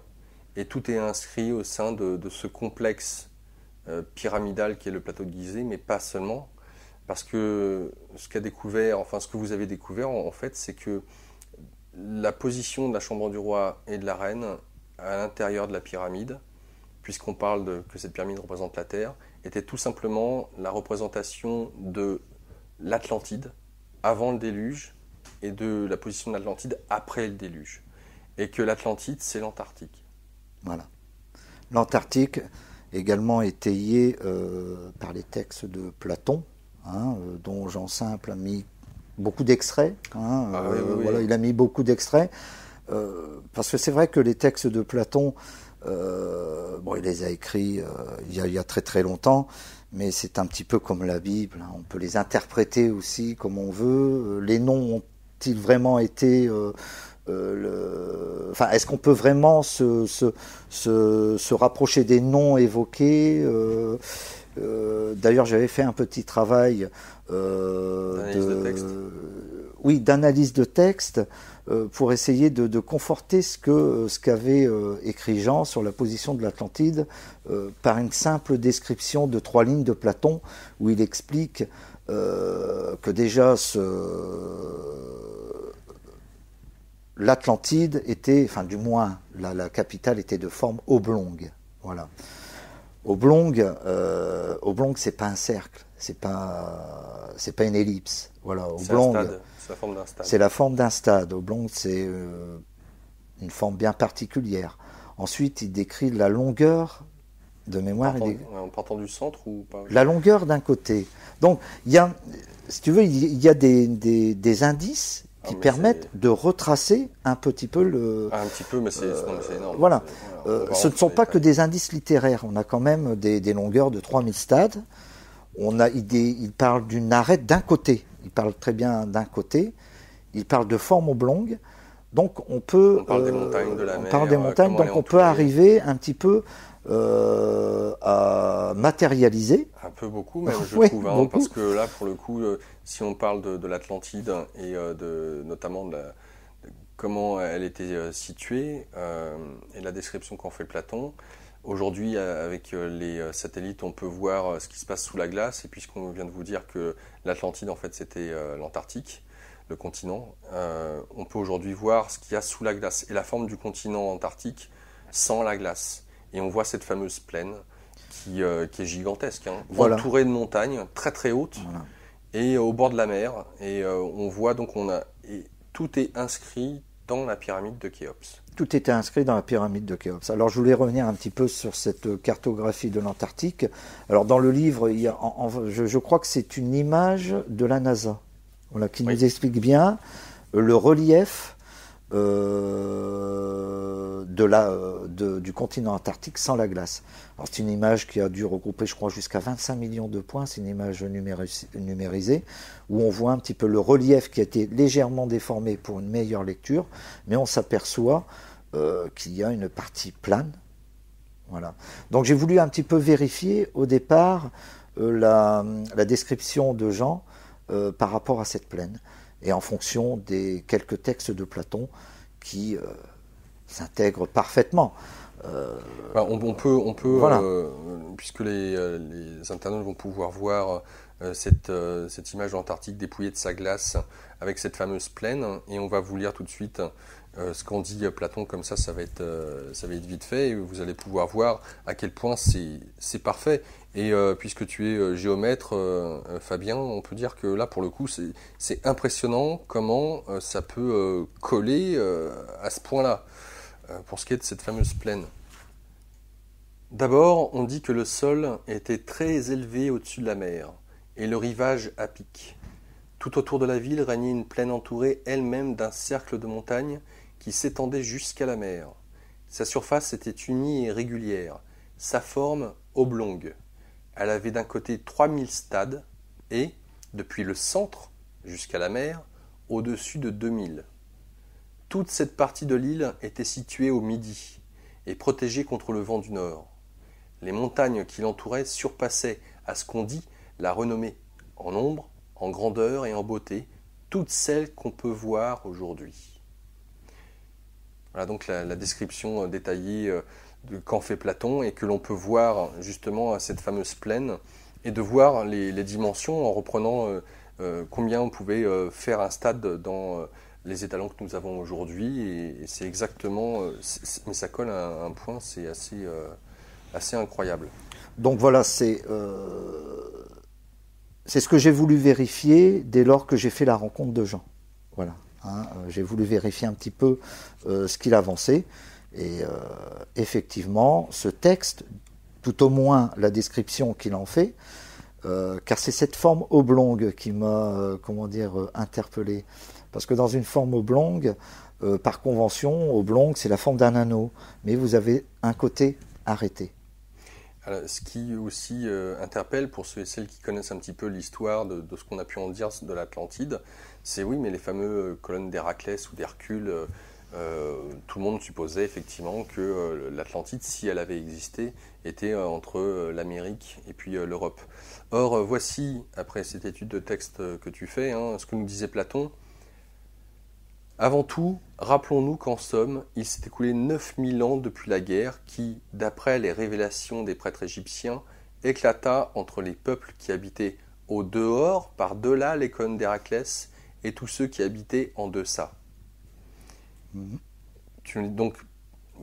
et tout est inscrit au sein de ce complexe pyramidal qui est le plateau de Gizeh, mais pas seulement, parce que ce que vous avez découvert en fait, c'est que la position de la chambre du roi et de la reine à l'intérieur de la pyramide, puisqu'on parle que cette pyramide représente la Terre, était tout simplement la représentation de l'Atlantide avant le déluge, et de la position de l'Atlantide après le déluge. Et que l'Atlantide, c'est l'Antarctique. Voilà. L'Antarctique, également étayé par les textes de Platon, dont Jean Simple a mis beaucoup d'extraits. Voilà, il a mis beaucoup d'extraits. Parce que c'est vrai que les textes de Platon, il les a écrits il y a très très longtemps, mais c'est un petit peu comme la Bible. On peut les interpréter aussi comme on veut. Les noms ont-ils vraiment été... est-ce qu'on peut vraiment se rapprocher des noms évoqués D'ailleurs, j'avais fait un petit travail d'analyse de texte pour essayer de conforter ce qu'avait écrit Jean sur la position de l'Atlantide par une simple description de 3 lignes de Platon où il explique que déjà l'Atlantide était, enfin du moins la capitale était de forme oblongue. Voilà. Oblongue, c'est pas un cercle, c'est pas une ellipse. Voilà, oblongue, c'est la forme d'un stade. C'est la forme d'un stade. Oblongue, c'est une forme bien particulière. Ensuite, il décrit la longueur de mémoire. En partant du centre ou pas? La longueur d'un côté. Donc, il y a, si tu veux, il y a des indices qui permettent de retracer un petit peu le... Un petit peu, mais c'est énorme. Voilà. Ce ne sont pas que des indices littéraires. On a quand même des longueurs de 3000 stades. Il parle d'une arête d'un côté. Il parle très bien d'un côté. Il parle de forme oblongue. Donc on peut... On parle des montagnes de la mer. On parle des montagnes, donc on peut arriver un petit peu à matérialiser. Un peu beaucoup même, je trouve. Beaucoup. Parce que là, pour le coup, si on parle de l'Atlantide et notamment comment elle était située et la description qu'en fait Platon. Aujourd'hui, avec les satellites, on peut voir ce qui se passe sous la glace. Et puisqu'on vient de vous dire que l'Atlantide, en fait, c'était l'Antarctique, le continent, on peut aujourd'hui voir ce qu'il y a sous la glace et la forme du continent antarctique sans la glace. Et on voit cette fameuse plaine qui est gigantesque, hein, Voilà. entourée de montagnes très très hautes Voilà. et au bord de la mer. Et on voit donc et tout est inscrit dans la pyramide de Khéops. Tout était inscrit dans la pyramide de Khéops. Alors je voulais revenir un petit peu sur cette cartographie de l'Antarctique. Alors dans le livre, il y a, je crois que c'est une image de la NASA, voilà, qui nous explique bien le relief du continent antarctique sans la glace. Alors c'est une image qui a dû regrouper, je crois, jusqu'à 25 millions de points. C'est une image numérisée où on voit un petit peu le relief qui a été légèrement déformé pour une meilleure lecture, mais on s'aperçoit qu'il y a une partie plane. Voilà. Donc j'ai voulu un petit peu vérifier au départ la description de Jean par rapport à cette plaine, et en fonction des quelques textes de Platon qui s'intègrent parfaitement. On peut voilà. Puisque les internautes vont pouvoir voir cette image de l'Antarctique dépouillée de sa glace avec cette fameuse plaine, et on va vous lire tout de suite ce qu'en dit Platon, comme ça va être vite fait, et vous allez pouvoir voir à quel point c'est parfait. Et puisque tu es géomètre, Fabien, on peut dire que là, pour le coup, c'est impressionnant comment ça peut coller à ce point-là, pour ce qui est de cette fameuse plaine. D'abord, on dit que le sol était très élevé au-dessus de la mer, et le rivage à pic. Tout autour de la ville régnait une plaine entourée elle-même d'un cercle de montagnes qui s'étendait jusqu'à la mer. Sa surface était unie et régulière, sa forme oblongue. Elle avait d'un côté 3000 stades et, depuis le centre jusqu'à la mer, au-dessus de 2000. Toute cette partie de l'île était située au midi et protégée contre le vent du nord. Les montagnes qui l'entouraient surpassaient, à ce qu'on dit, la renommée, en nombre, en grandeur et en beauté, toutes celles qu'on peut voir aujourd'hui. Voilà donc la description détaillée qu'en fait Platon, et que l'on peut voir justement cette fameuse plaine, et de voir les dimensions en reprenant combien on pouvait faire un stade dans les étalons que nous avons aujourd'hui, et c'est exactement, mais ça colle à un point, c'est assez incroyable. Donc voilà, c'est ce que j'ai voulu vérifier dès lors que j'ai fait la rencontre de Jean. Voilà, hein, j'ai voulu vérifier un petit peu ce qu'il avançait. Et effectivement, ce texte, tout au moins la description qu'il en fait, car c'est cette forme oblongue qui m'a, interpellé. Parce que dans une forme oblongue, par convention, oblongue, c'est la forme d'un anneau, mais vous avez un côté arrêté. Alors, ce qui aussi interpelle pour ceux et celles qui connaissent un petit peu l'histoire de ce qu'on a pu en dire de l'Atlantide, c'est oui, mais les fameux colonnes d'Héraclès ou d'Hercule, tout le monde supposait effectivement que l'Atlantide, si elle avait existé, était entre l'Amérique et puis l'Europe. Or, voici, après cette étude de texte que tu fais, ce que nous disait Platon. Avant tout, rappelons-nous qu'en somme, il s'est écoulé 9000 ans depuis la guerre qui, d'après les révélations des prêtres égyptiens, éclata entre les peuples qui habitaient au dehors, par-delà les colonnes d'Héraclès, et tous ceux qui habitaient en deçà. Donc,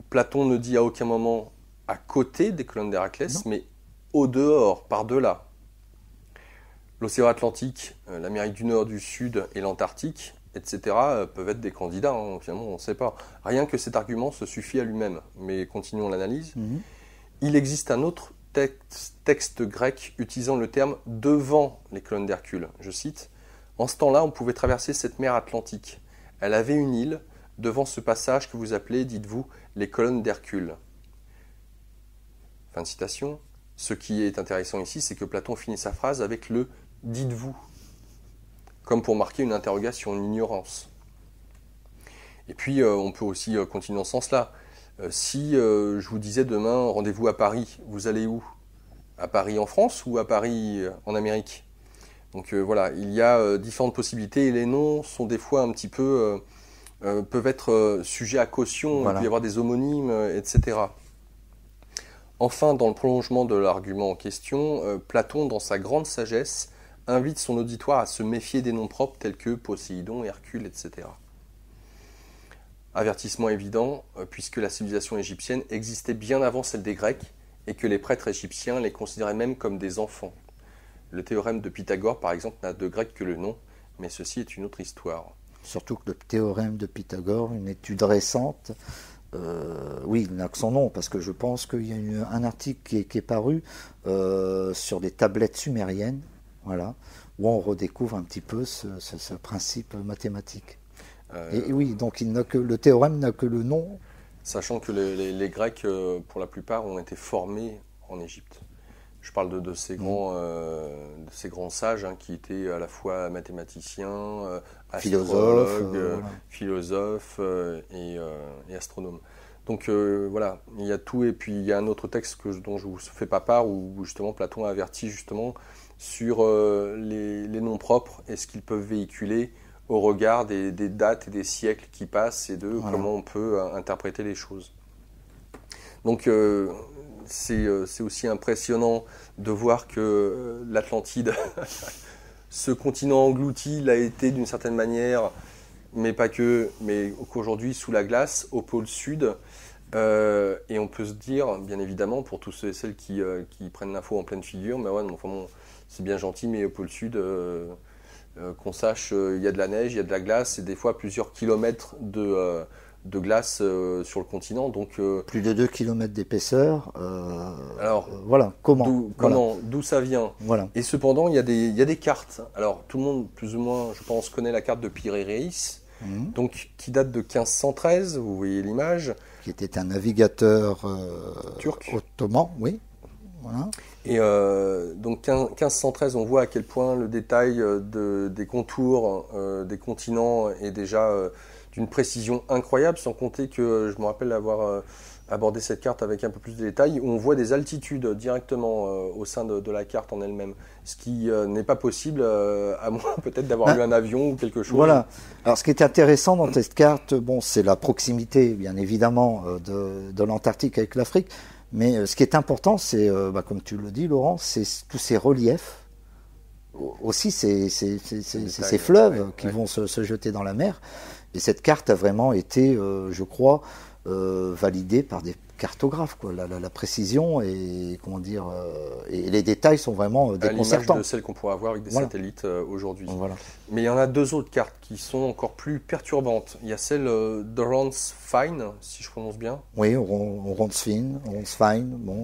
Platon ne dit à aucun moment à côté des colonnes d'Héraclès, mais au dehors, par-delà. L'océan Atlantique, l'Amérique du Nord, du Sud et l'Antarctique, etc., peuvent être des candidats, finalement on ne sait pas. Rien que cet argument se suffit à lui-même, mais continuons l'analyse. Il existe un autre texte grec utilisant le terme « devant les colonnes d'Hercule ». Je cite, « En ce temps-là, on pouvait traverser cette mer Atlantique. Elle avait une île devant ce passage que vous appelez, dites-vous, les colonnes d'Hercule. » Fin de citation. Ce qui est intéressant ici, c'est que Platon finit sa phrase avec le « dites-vous », comme pour marquer une interrogation, une ignorance. Et puis, on peut aussi continuer dans ce sens-là. Si je vous disais demain, rendez-vous à Paris, vous allez où? À Paris en France ou à Paris en Amérique? Donc voilà, il y a différentes possibilités, et les noms sont des fois un petit peu peuvent être sujets à caution, Voilà. il peut y avoir des homonymes, etc. Enfin, dans le prolongement de l'argument en question, Platon, dans sa grande sagesse, invite son auditoire à se méfier des noms propres tels que Poséidon, Hercule, etc. Avertissement évident, puisque la civilisation égyptienne existait bien avant celle des Grecs et que les prêtres égyptiens les considéraient même comme des enfants. Le théorème de Pythagore, par exemple, n'a de grec que le nom, mais ceci est une autre histoire. Surtout que le théorème de Pythagore, une étude récente, oui, il n'a que son nom, parce que je pense qu'il y a un article qui est paru sur des tablettes sumériennes, voilà, où on redécouvre un petit peu ce principe mathématique. Et oui, donc le théorème n'a que le nom. Sachant que les Grecs, pour la plupart, ont été formés en Égypte. Je parle de ces grands sages qui étaient à la fois mathématiciens, astrologues, philosophes et astronomes. Donc voilà, il y a tout. Et puis il y a un autre texte dont je ne vous fais pas part, où justement Platon a averti justement sur les noms propres et ce qu'ils peuvent véhiculer au regard des dates et des siècles qui passent et de comment on peut interpréter les choses. Donc c'est aussi impressionnant de voir que l'Atlantide, ce continent englouti, l'a été d'une certaine manière, mais pas que, mais qu'aujourd'hui sous la glace, au pôle sud. Et on peut se dire, bien évidemment, pour tous ceux et celles qui prennent l'info en pleine figure, mais ouais, c'est bien gentil, mais au pôle sud, qu'on sache, il y a de la neige, il y a de la glace, et des fois plusieurs kilomètres de glace sur le continent. Donc, plus de 2 km d'épaisseur. Alors, voilà, d'où ça vient. Voilà. Et cependant, il y a des cartes. Alors, tout le monde, plus ou moins, je pense, connaît la carte de Piréréis, donc, qui date de 1513, vous voyez l'image. Qui était un navigateur turc. Ottoman, oui. Voilà. Et donc 1513, on voit à quel point le détail des contours des continents est déjà d'une précision incroyable, sans compter que je me rappelle avoir abordé cette carte avec un peu plus de détails, où on voit des altitudes directement au sein de la carte en elle-même, ce qui n'est pas possible, à moins peut-être d'avoir eu un avion ou quelque chose. Voilà. Alors ce qui est intéressant dans cette carte, bon, c'est la proximité, bien évidemment, de l'Antarctique avec l'Afrique. Mais ce qui est important, c'est, comme tu le dis, Laurent, c'est tous ces reliefs, aussi ces fleuves qui vont se jeter dans la mer. Et cette carte a vraiment été, je crois, validée par des cartographes, quoi. La précision et et les détails sont vraiment déconcertants. À l'image de celles qu'on pourrait avoir avec des satellites aujourd'hui. Voilà. Mais il y en a deux autres cartes qui sont encore plus perturbantes. Il y a celle d'Oronsfein, si je prononce bien. Oui, Oronsfein, bon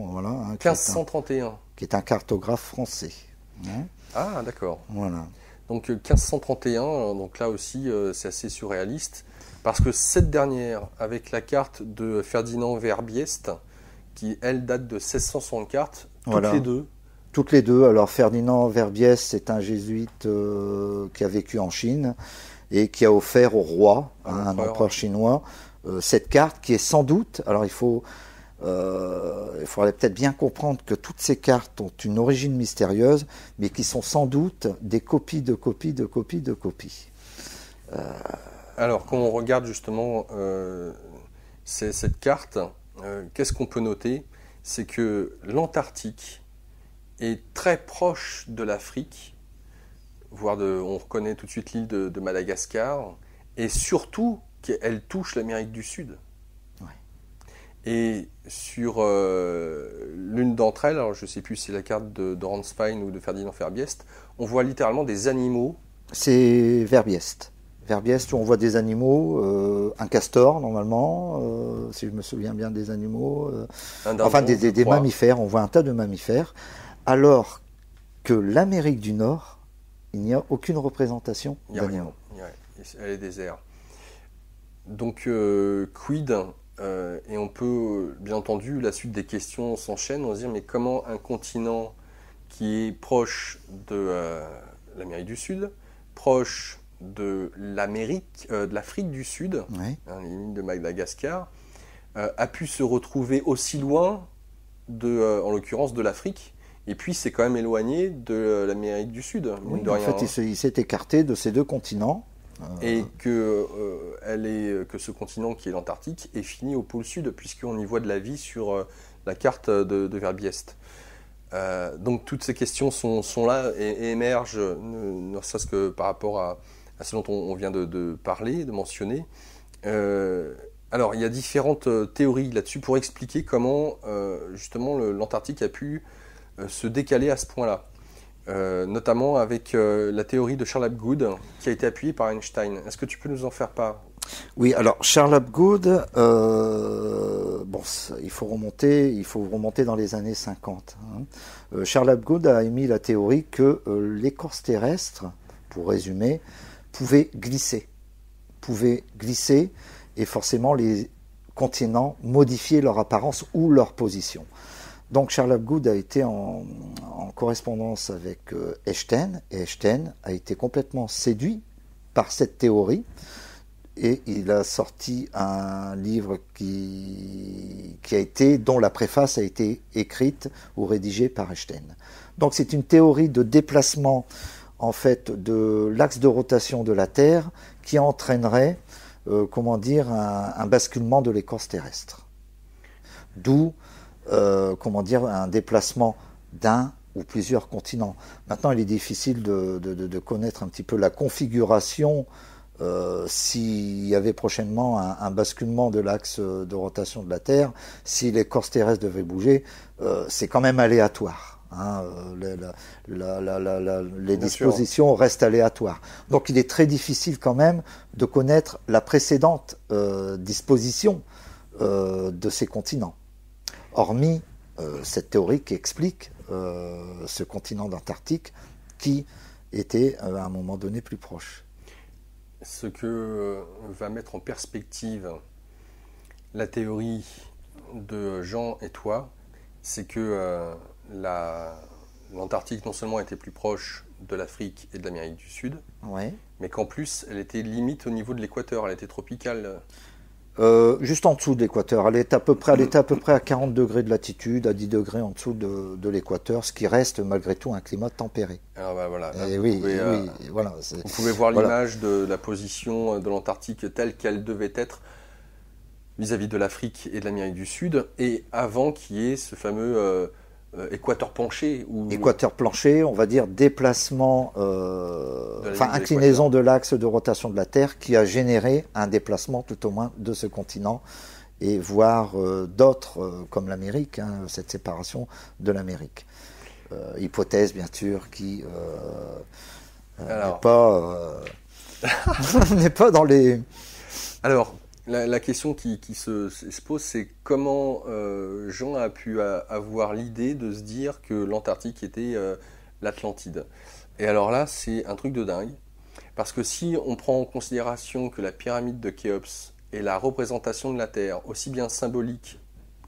voilà. 1531. Qui est un cartographe français. Ah, d'accord. Voilà. Donc 1531, donc là aussi c'est assez surréaliste, parce que cette dernière, avec la carte de Ferdinand Verbiest, qui elle date de 1664, toutes les deux. Alors Ferdinand Verbiest, c'est un jésuite qui a vécu en Chine et qui a offert au roi, un empereur chinois, cette carte qui est sans doute, alors il faudrait peut-être bien comprendre que toutes ces cartes ont une origine mystérieuse, mais qui sont sans doute des copies de copies de copies de copies. Alors, quand on regarde justement cette carte, qu'est-ce qu'on peut noter? C'est que l'Antarctique est très proche de l'Afrique, voire on reconnaît tout de suite l'île de Madagascar, et surtout qu'elle touche l'Amérique du Sud. Et sur l'une d'entre elles, alors je ne sais plus si c'est la carte d'Oronsfein ou de Ferdinand Verbiest, on voit littéralement des animaux. C'est Verbiest. Verbiest, où on voit des animaux, un castor normalement, si je me souviens bien des animaux, enfin des mammifères, on voit un tas de mammifères, alors que l'Amérique du Nord, il n'y a aucune représentation d'animaux. Elle est désert. Donc, quid et on peut, bien entendu, la suite des questions s'enchaîne, on se dit, mais comment un continent qui est proche de l'Amérique du Sud, proche de l'Afrique du Sud, les lignes de Madagascar, a pu se retrouver aussi loin, en l'occurrence de l'Afrique, et puis c'est quand même éloigné de l'Amérique du Sud, mine de rien. En fait, il s'est écarté de ces deux continents. Et que ce continent qui est l'Antarctique est fini au pôle sud, puisqu'on y voit de la vie sur la carte de Verbiest. Donc toutes ces questions sont là et émergent, ne serait-ce que par rapport à ce dont on vient de parler, de mentionner. Alors il y a différentes théories là-dessus pour expliquer comment justement l'Antarctique a pu se décaler à ce point-là. Notamment avec la théorie de Charles Hapgood qui a été appuyée par Einstein. Est-ce que tu peux nous en faire part? Oui, alors Charles Hapgood, il faut remonter dans les années 50. Charles Hapgood a émis la théorie que l'écorce terrestre, pour résumer, pouvait glisser et forcément les continents modifier leur apparence ou leur position. Donc Charles Hapgood a été en correspondance avec Einstein, et Einstein a été complètement séduit par cette théorie, et il a sorti un livre dont la préface a été écrite ou rédigée par Einstein. Donc c'est une théorie de déplacement en fait de l'axe de rotation de la Terre qui entraînerait un basculement de l'écorce terrestre. D'où un déplacement d'un ou plusieurs continents. Maintenant, il est difficile de connaître un petit peu la configuration s'il y avait prochainement un basculement de l'axe de rotation de la Terre, si l'écorce terrestre devait bouger, c'est quand même aléatoire. Les dispositions restent aléatoires. Donc il est très difficile quand même de connaître la précédente disposition de ces continents. Hormis cette théorie qui explique ce continent d'Antarctique qui était à un moment donné plus proche. Ce que va mettre en perspective la théorie de Jean et toi, c'est que l'Antarctique non seulement était plus proche de l'Afrique et de l'Amérique du Sud, ouais, mais qu'en plus elle était limite au niveau de l'équateur, elle était tropicale. Juste en dessous de l'équateur. Elle était à peu près à 40 degrés de latitude, à 10 degrés en dessous de l'équateur, ce qui reste malgré tout un climat tempéré. Alors voilà, là, vous pouvez voir l'image de la position de l'Antarctique telle qu'elle devait être vis-à-vis de l'Afrique et de l'Amérique du Sud, et avant qu'il y ait ce fameux équateur penché. Équateur plancher, on va dire déplacement, inclinaison de l'axe de rotation de la Terre qui a généré un déplacement tout au moins de ce continent, et voire d'autres comme l'Amérique, cette séparation de l'Amérique. Hypothèse bien sûr qui n'est pas dans les... Alors, la question qui se pose, c'est comment Jean a pu avoir l'idée de se dire que l'Antarctique était l'Atlantide. Et alors là, c'est un truc de dingue, parce que si on prend en considération que la pyramide de Khéops est la représentation de la Terre, aussi bien symbolique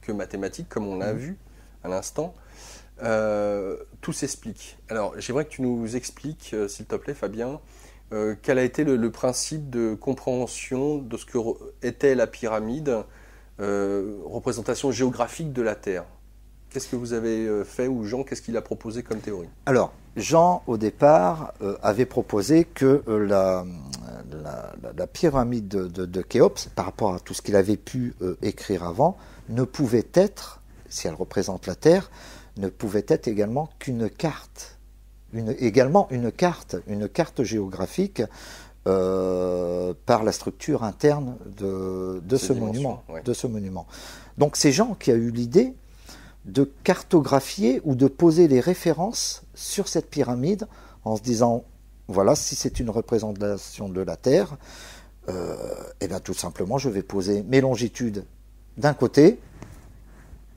que mathématique, comme on l'a vu à l'instant, tout s'explique. Alors, j'aimerais que tu nous expliques, s'il te plaît, Fabien, quel a été le principe de compréhension de ce que était la pyramide, représentation géographique de la Terre. Qu'est-ce que vous avez fait, ou Jean, qu'est-ce qu'il a proposé comme théorie? Alors, Jean, au départ, avait proposé que la pyramide de Khéops, par rapport à tout ce qu'il avait pu écrire avant, ne pouvait être, si elle représente la Terre, ne pouvait être également qu'une carte. Une carte géographique par la structure interne de ce monument. Donc c'est Jean qui a eu l'idée de cartographier ou de poser les références sur cette pyramide en se disant, voilà, si c'est une représentation de la Terre, et bien tout simplement je vais poser mes longitudes d'un côté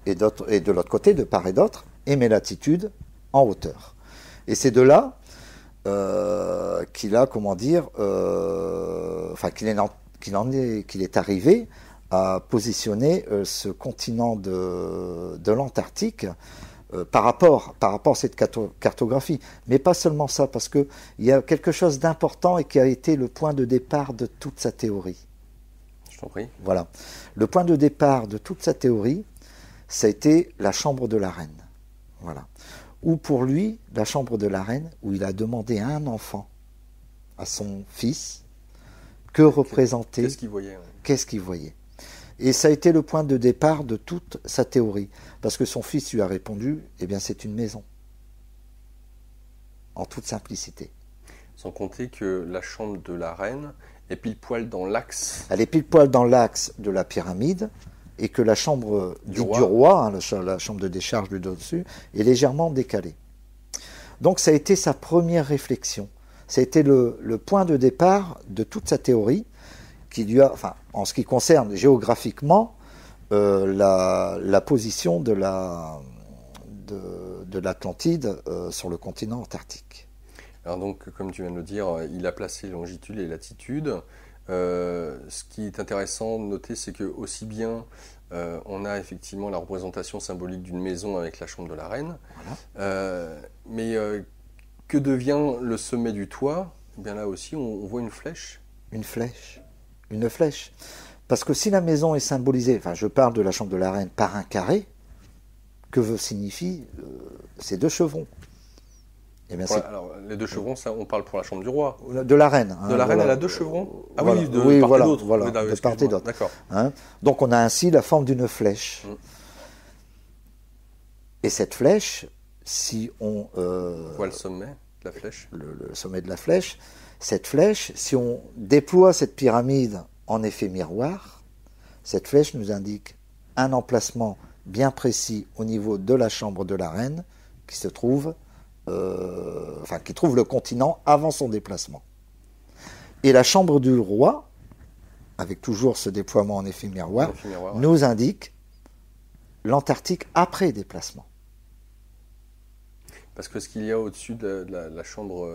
et de l'autre côté, de part et d'autre, et mes latitudes en hauteur. Et c'est de là qu'il est arrivé à positionner ce continent de l'Antarctique par rapport à cette cartographie. Mais pas seulement ça, parce qu'il y a quelque chose d'important et qui a été le point de départ de toute sa théorie. Je t'en prie. Voilà. Le point de départ de toute sa théorie, ça a été la chambre de la reine. Voilà. Ou pour lui, la chambre de la reine, où il a demandé à un enfant, à son fils, Que représentait? Qu'est-ce qu'il voyait? Qu'est-ce qu'il voyait? Et ça a été le point de départ de toute sa théorie. Parce que son fils lui a répondu, eh bien c'est une maison. En toute simplicité. Sans compter que la chambre de la reine est pile poil dans l'axe. Elle est pile poil dans l'axe de la pyramide, et que la chambre du roi, hein, la chambre de décharge du dessus, est légèrement décalée. Donc ça a été sa première réflexion. Ça a été le point de départ de toute sa théorie, qui lui a, enfin, en ce qui concerne géographiquement, la position de l'Atlantide sur le continent antarctique. Alors donc, comme tu viens de le dire, il a placé longitude et latitude. Ce qui est intéressant de noter, c'est que aussi bien on a effectivement la représentation symbolique d'une maison avec la chambre de la reine, voilà. Mais que devient le sommet du toit? Eh bien là aussi, on voit une flèche. Une flèche. Une flèche. Parce que si la maison est symbolisée, enfin je parle de la chambre de la reine, par un carré, que signifient ces deux chevrons? Eh bien, alors, les deux chevrons, ça, on parle pour la chambre du roi. De la reine. De la reine, elle a deux chevrons? Ah voilà. Oui, de part et d'autre. Voilà, de part et d'autre. D'accord. Hein? Donc on a ainsi la forme d'une flèche. Et cette flèche, si on... voit le sommet de la flèche. Le sommet de la flèche. Cette flèche, si on déploie cette pyramide en effet miroir, cette flèche nous indique un emplacement bien précis au niveau de la chambre de la reine qui se trouve... qui trouve le continent avant son déplacement. Et la chambre du roi, avec toujours ce déploiement en effet miroir, nous indique l'Antarctique après déplacement. Parce que ce qu'il y a au-dessus de la chambre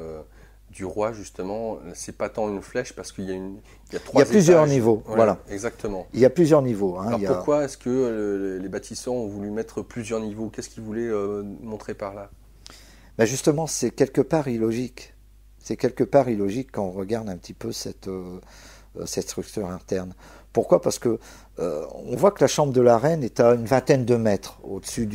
du roi, justement, c'est pas tant une flèche, parce qu'il y a, trois étages. Plusieurs niveaux, voilà. Exactement. Il y a plusieurs niveaux. Hein, alors pourquoi est-ce que les bâtisseurs ont voulu mettre plusieurs niveaux? Qu'est-ce qu'ils voulaient montrer par là? Ben justement, c'est quelque part illogique. C'est quelque part illogique quand on regarde un petit peu cette structure interne. Pourquoi? Parce que on voit que la chambre de la reine est à une vingtaine de mètres au-dessus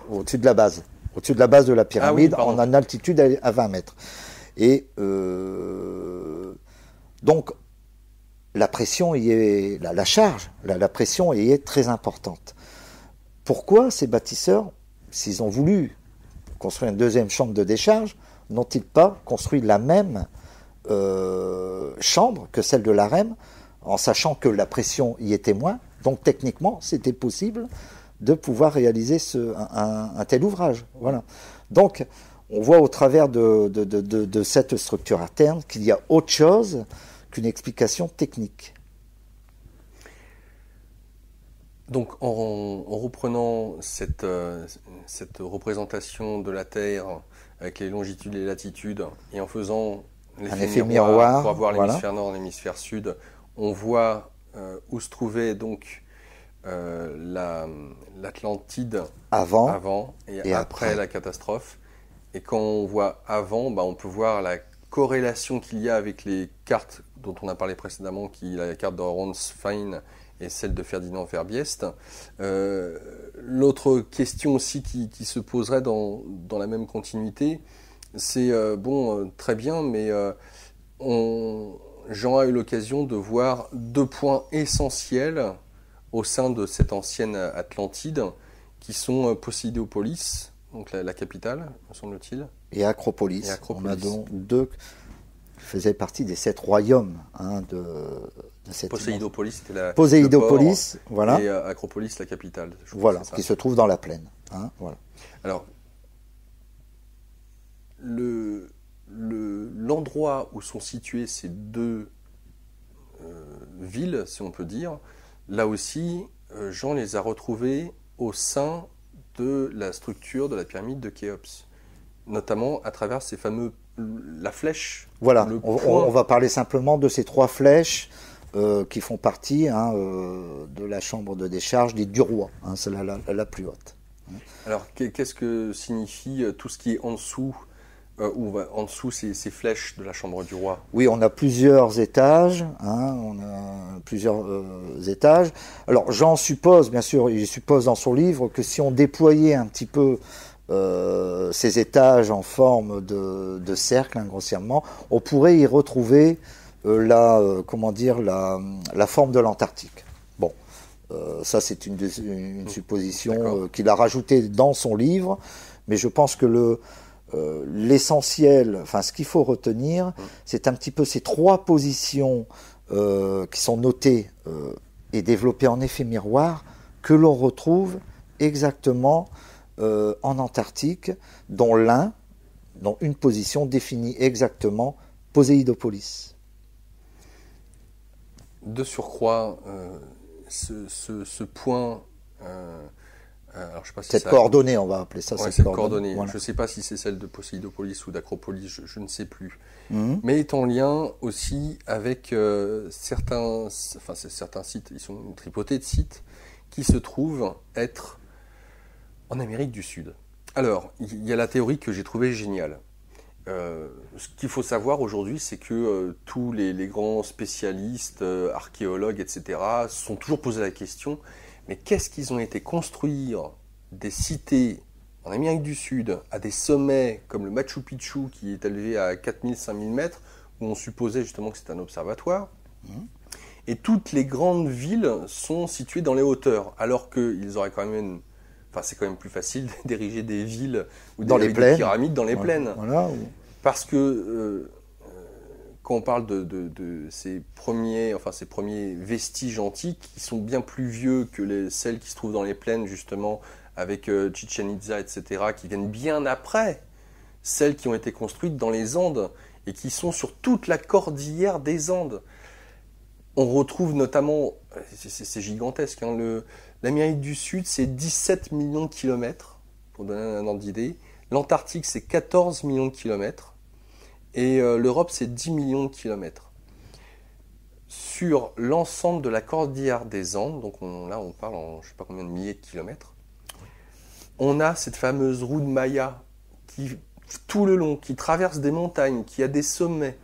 au-dessus de la base. Au-dessus de la base de la pyramide, en altitude à 20 mètres. Et donc, la pression y est, la charge, la pression y est très importante. Pourquoi ces bâtisseurs, s'ils ont voulu construire une deuxième chambre de décharge, n'ont-ils pas construit la même chambre que celle de la reine, en sachant que la pression y était moins? Donc techniquement, c'était possible de pouvoir réaliser un tel ouvrage. Voilà. Donc, on voit au travers de cette structure interne qu'il y a autre chose qu'une explication technique. Donc, en reprenant cette représentation de la Terre avec les longitudes et les latitudes, et en faisant l'effet miroir pour avoir l'hémisphère nord et l'hémisphère sud, on voit où se trouvait donc l'Atlantide avant et après la catastrophe. Et quand on voit avant, on peut voir la corrélation qu'il y a avec les cartes dont on a parlé précédemment, qui est la carte de Ronsfein et celle de Ferdinand Verbiest. L'autre question aussi qui se poserait dans la même continuité, c'est très bien, mais Jean a eu l'occasion de voir deux points essentiels au sein de cette ancienne Atlantide, qui sont Poséidópolis, donc la capitale, me semble-t-il, et Acropolis. On a donc deux qui faisaient partie des 7 royaumes de cette Poséidópolis, c'était la Poséidópolis, voilà. Et Acropolis, la capitale. Voilà, qui se trouve dans la plaine. Voilà. Alors, l'endroit où sont situées ces deux villes, si on peut dire, là aussi, Jean les a retrouvées au sein de la structure de la pyramide de Khéops, notamment à travers ces fameux la flèche. Voilà, on va parler simplement de ces 3 flèches qui font partie de la chambre de décharge dite du roi, c'est la plus haute. Alors, qu'est-ce que signifie tout ce qui est en dessous en dessous ces flèches de la chambre du roi? Oui, on a plusieurs étages. Alors, Jean suppose, bien sûr, il suppose dans son livre que si on déployait un petit peu ces étages en forme de cercle, hein, grossièrement, on pourrait y retrouver la forme de l'Antarctique. Bon, ça c'est une supposition qu'il a rajoutée dans son livre, mais je pense que l'essentiel, enfin ce qu'il faut retenir, c'est un petit peu ces trois positions qui sont notées et développées en effet miroir, que l'on retrouve exactement en Antarctique, dont une position définit exactement Poséidopolis. De surcroît, ce point, alors je sais pas si cette coordonnée, on va appeler ça. Ouais, cette coordonnée. Voilà. Je ne sais pas si c'est celle de Poséidopolis ou d'Acropolis, je ne sais plus. Mais est en lien aussi avec certains sites, ils sont une tripotée de sites qui se trouvent être en Amérique du Sud. Alors, il y a la théorie que j'ai trouvée géniale. Ce qu'il faut savoir aujourd'hui, c'est que tous les grands spécialistes, archéologues, etc., se sont toujours posé la question, mais qu'est-ce qu'ils ont été construire des cités en Amérique du Sud à des sommets comme le Machu Picchu qui est élevé à 4000-5000 mètres, où on supposait justement que c'était un observatoire. Et toutes les grandes villes sont situées dans les hauteurs, alors qu'ils auraient quand même c'est quand même plus facile d'ériger des villes ou des pyramides dans les plaines. Voilà. Parce que quand on parle de ces premiers vestiges antiques, qui sont bien plus vieux que celles qui se trouvent dans les plaines, justement, avec Chichen Itza, etc., qui viennent bien après celles qui ont été construites dans les Andes et qui sont sur toute la cordillère des Andes. On retrouve notamment, c'est gigantesque, hein, l'Amérique du Sud, c'est 17 millions de kilomètres, pour donner un ordre d'idée. L'Antarctique, c'est 14 millions de kilomètres. Et l'Europe, c'est 10 millions de kilomètres. Sur l'ensemble de la cordillère des Andes, donc là on parle en je ne sais pas combien de milliers de kilomètres, on a cette fameuse route Maya qui, tout le long, qui traverse des montagnes, qui a des sommets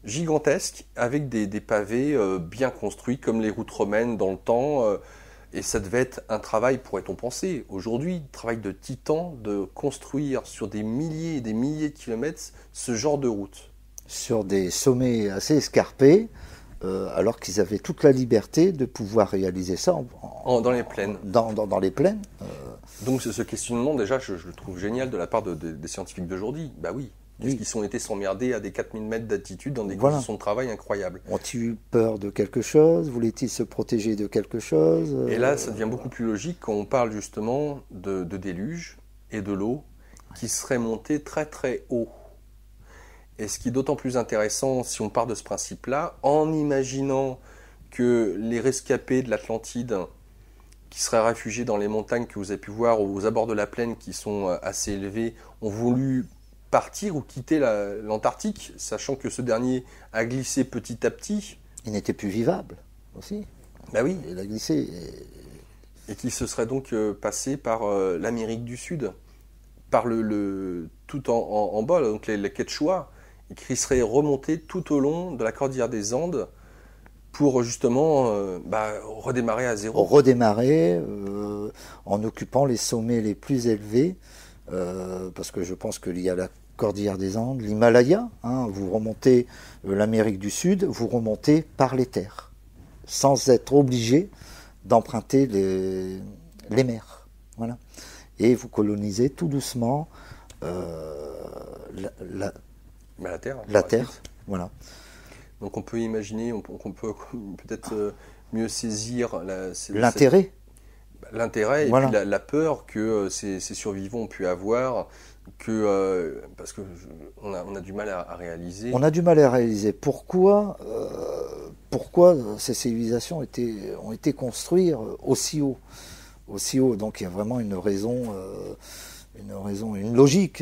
gigantesques avec des pavés bien construits comme les routes romaines dans le temps. Et ça devait être un travail, pourrait-on penser, aujourd'hui, travail de titan, de construire sur des milliers et des milliers de kilomètres ce genre de route. Sur des sommets assez escarpés, alors qu'ils avaient toute la liberté de pouvoir réaliser ça dans les plaines. Dans les plaines. Donc ce questionnement, déjà, je le trouve génial de la part des scientifiques d'aujourd'hui. Bah oui. Parce qu'ils ont été s'emmerder à des 4000 mètres d'altitude dans des conditions de travail incroyables. Ont-ils eu peur de quelque chose? Voulaient-ils se protéger de quelque chose? Et là, ça devient beaucoup plus logique quand on parle justement de déluge et de l'eau qui serait montée très très haut. Et ce qui est d'autant plus intéressant si on part de ce principe-là, en imaginant que les rescapés de l'Atlantide qui seraient réfugiés dans les montagnes que vous avez pu voir aux abords de la plaine qui sont assez élevées, ont voulu partir ou quitter l'Antarctique, sachant que ce dernier a glissé petit à petit. Il n'était plus vivable aussi. Bah oui. Il a glissé. Et qui se serait donc passé par l'Amérique du Sud, par tout en bas, donc les Quechua, et qui seraient remontés tout au long de la cordillère des Andes pour justement redémarrer à zéro. Redémarrer en occupant les sommets les plus élevés, parce que je pense qu'il y a la cordillère des Andes, l'Himalaya, hein, vous remontez l'Amérique du Sud, vous remontez par les terres, sans être obligé d'emprunter les mers. Voilà. Et vous colonisez tout doucement la Terre. La Terre, voilà. Donc on peut imaginer, qu'on peut peut-être mieux saisir l'intérêt. L'intérêt et voilà. puis la peur que ces survivants ont pu avoir, parce qu'on a du mal à réaliser. On a du mal à réaliser. Pourquoi ces civilisations ont été construites aussi haut? Donc il y a vraiment une raison, une logique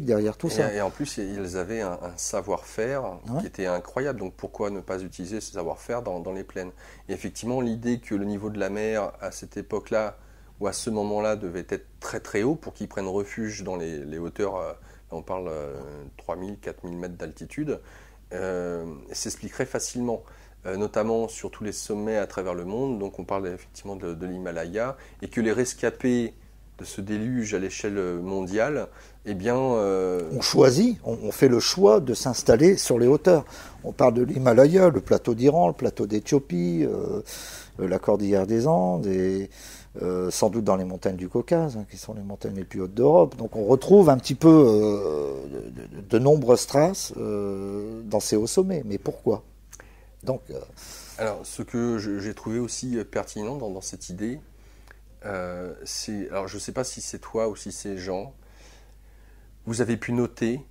derrière tout ça. Et en plus, ils avaient un savoir-faire qui était incroyable. Donc pourquoi ne pas utiliser ce savoir-faire dans les plaines? Et effectivement, l'idée que le niveau de la mer à cette époque-là ou à ce moment-là devait être très très haut pour qu'ils prennent refuge dans les hauteurs, là on parle 3000, 4000 mètres d'altitude, s'expliquerait facilement. Notamment sur tous les sommets à travers le monde. Donc on parle effectivement de l'Himalaya, et que les rescapés ce déluge à l'échelle mondiale, eh bien... On choisit, on fait le choix de s'installer sur les hauteurs. On parle de l'Himalaya, le plateau d'Iran, le plateau d'Éthiopie, la cordillère des Andes, et sans doute dans les montagnes du Caucase, qui sont les montagnes les plus hautes d'Europe. Donc on retrouve un petit peu de nombreuses traces dans ces hauts sommets. Mais pourquoi? Donc, alors, ce que j'ai trouvé aussi pertinent dans cette idée, c'est... Alors, je ne sais pas si c'est toi ou si c'est Jean. Vous avez pu noter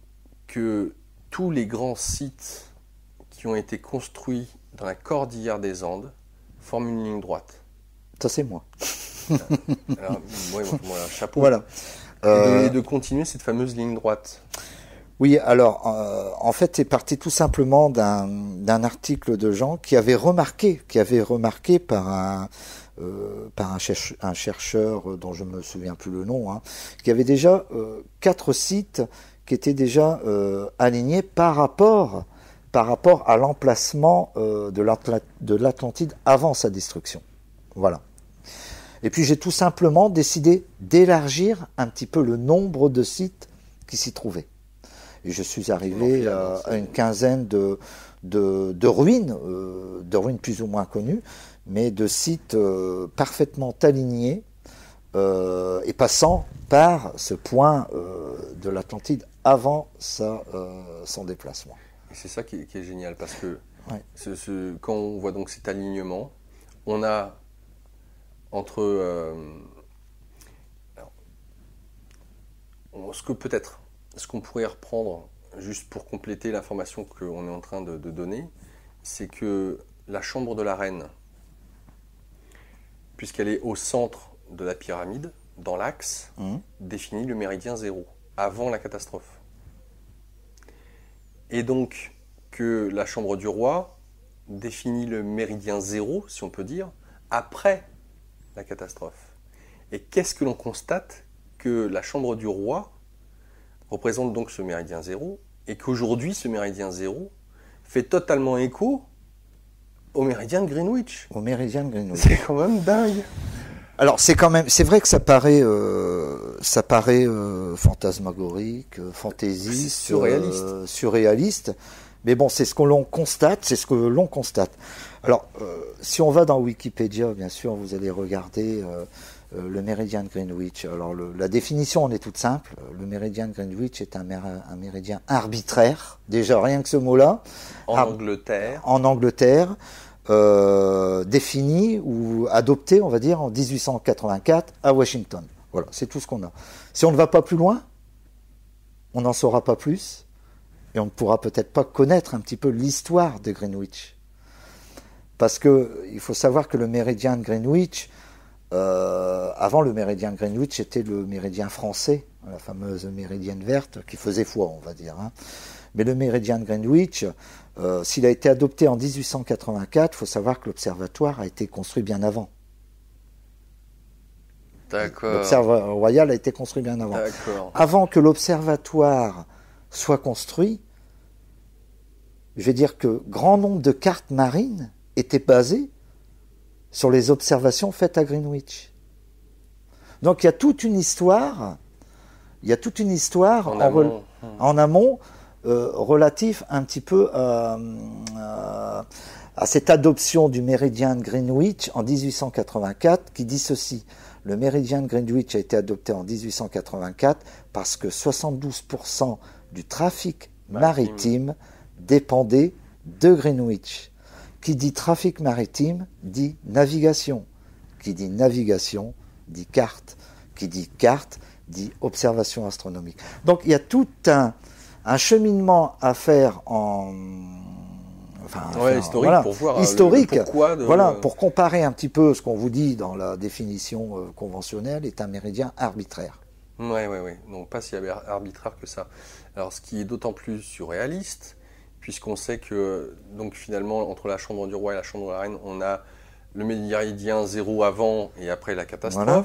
que tous les grands sites qui ont été construits dans la cordillère des Andes forment une ligne droite. ça c'est moi. Alors, voilà, chapeau. Voilà. Et de continuer cette fameuse ligne droite. Oui, alors en fait c'est parti tout simplement d'un article de Jean qui avait remarqué par un chercheur dont je me souviens plus le nom, hein, qui avait déjà 4 sites qui étaient déjà alignés par rapport à l'emplacement de l'Atlantide avant sa destruction. Voilà. Et puis j'ai tout simplement décidé d'élargir un petit peu le nombre de sites qui s'y trouvaient. Et je suis arrivé à une quinzaine de ruines, plus ou moins connues, mais de sites parfaitement alignés et passant par ce point de l'Atlantide avant son déplacement. Et c'est ça qui est génial, parce que Ouais. quand on voit donc cet alignement, on a entre... ce qu'on pourrait reprendre, juste pour compléter l'information qu'on est en train de donner, c'est que la chambre de la reine, puisqu'elle est au centre de la pyramide, dans l'axe, définit le méridien 0, avant la catastrophe. Et donc que la chambre du roi définit le méridien 0, si on peut dire, après la catastrophe. Et qu'est-ce que l'on constate? Que la chambre du roi représente donc ce méridien 0, et qu'aujourd'hui, ce méridien 0 fait totalement écho au méridien de Greenwich. Au méridien de Greenwich. C'est quand même dingue. Alors c'est vrai que ça paraît fantasmagorique, fantaisiste, surréaliste, mais bon c'est ce que l'on constate, Alors si on va dans Wikipédia, bien sûr, vous allez regarder le méridien de Greenwich. Alors la définition en est toute simple. Le méridien de Greenwich est un méridien arbitraire. Déjà rien que ce mot-là. En Angleterre. Défini ou adopté, on va dire, en 1884 à Washington. Voilà, c'est tout ce qu'on a. Si on ne va pas plus loin, on n'en saura pas plus, et on ne pourra peut-être pas connaître un petit peu l'histoire de Greenwich. Parce que il faut savoir que le méridien de Greenwich, avant le méridien de Greenwich, était le méridien français, la fameuse méridienne verte, qui faisait foi, on va dire. Hein. Mais le méridien de Greenwich, s'il a été adopté en 1884, il faut savoir que l'observatoire a été construit bien avant. D'accord. L'observatoire royal a été construit bien avant. D'accord. Avant que l'observatoire soit construit, je vais dire que grand nombre de cartes marines étaient basées sur les observations faites à Greenwich. Donc il y a toute une histoire, en amont relatif un petit peu à cette adoption du méridien de Greenwich en 1884 qui dit ceci. Le méridien de Greenwich a été adopté en 1884 parce que 72% du trafic maritime dépendait de Greenwich. Qui dit trafic maritime dit navigation. Qui dit navigation dit carte. Qui dit carte dit observation astronomique. Donc il y a tout un cheminement à faire historique, pour voir historique, le pourquoi pour comparer un petit peu ce qu'on vous dit dans la définition conventionnelle est un méridien arbitraire. Oui. Donc pas si arbitraire que ça. Alors ce qui est d'autant plus surréaliste, puisqu'on sait que donc finalement entre la chambre du roi et la chambre de la reine, on a le méridien 0 avant et après la catastrophe. Voilà.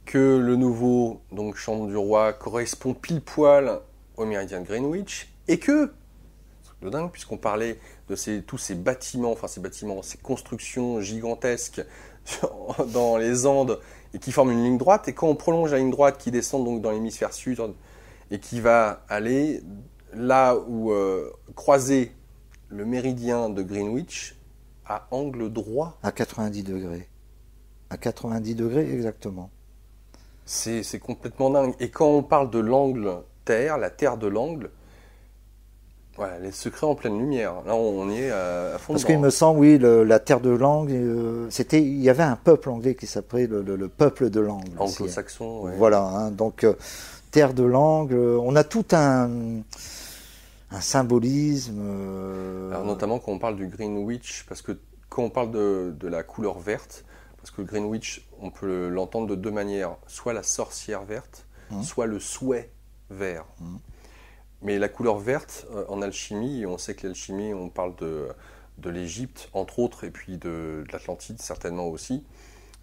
Que le nouveau donc chambre du roi correspond pile poil au méridien de Greenwich, et que, truc de dingue, puisqu'on parlait de tous ces bâtiments, ces constructions gigantesques dans les Andes et qui forment une ligne droite. Et quand on prolonge la ligne droite qui descend donc dans l'hémisphère sud et qui va aller là où croiser le méridien de Greenwich à angle droit. À 90 degrés. À 90 degrés exactement. C'est complètement dingue. Et quand on parle de l'angle Terre, la Terre de l'angle, voilà, les secrets en pleine lumière. Là, on y est à fond. Parce qu'il me semble, oui, la terre de l'angle, il y avait un peuple anglais qui s'appelait le peuple de l'angle. Anglo-saxon, oui. Voilà, hein, donc terre de l'angle, on a tout un symbolisme. Alors, notamment quand on parle du Greenwich, parce que quand on parle de la couleur verte, parce que le Greenwich, on peut l'entendre de deux manières, soit la sorcière verte, soit le souhait vert. Mais la couleur verte, en alchimie, on sait que l'alchimie, on parle de l'Égypte, entre autres, et puis de l'Atlantide, certainement aussi.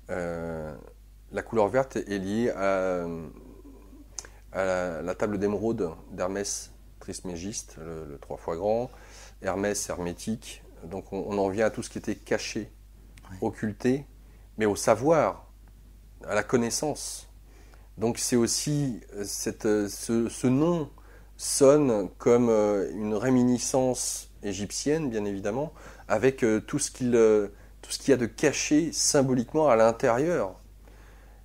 La couleur verte est liée à la table d'émeraude d'Hermès Trismégiste, le 3 fois grand, Hermès hermétique. Donc on en vient à tout ce qui était caché, occulté, mais au savoir, à la connaissance. Donc c'est aussi ce nom sonne comme une réminiscence égyptienne, bien évidemment, avec tout ce qu'il y a de caché symboliquement à l'intérieur.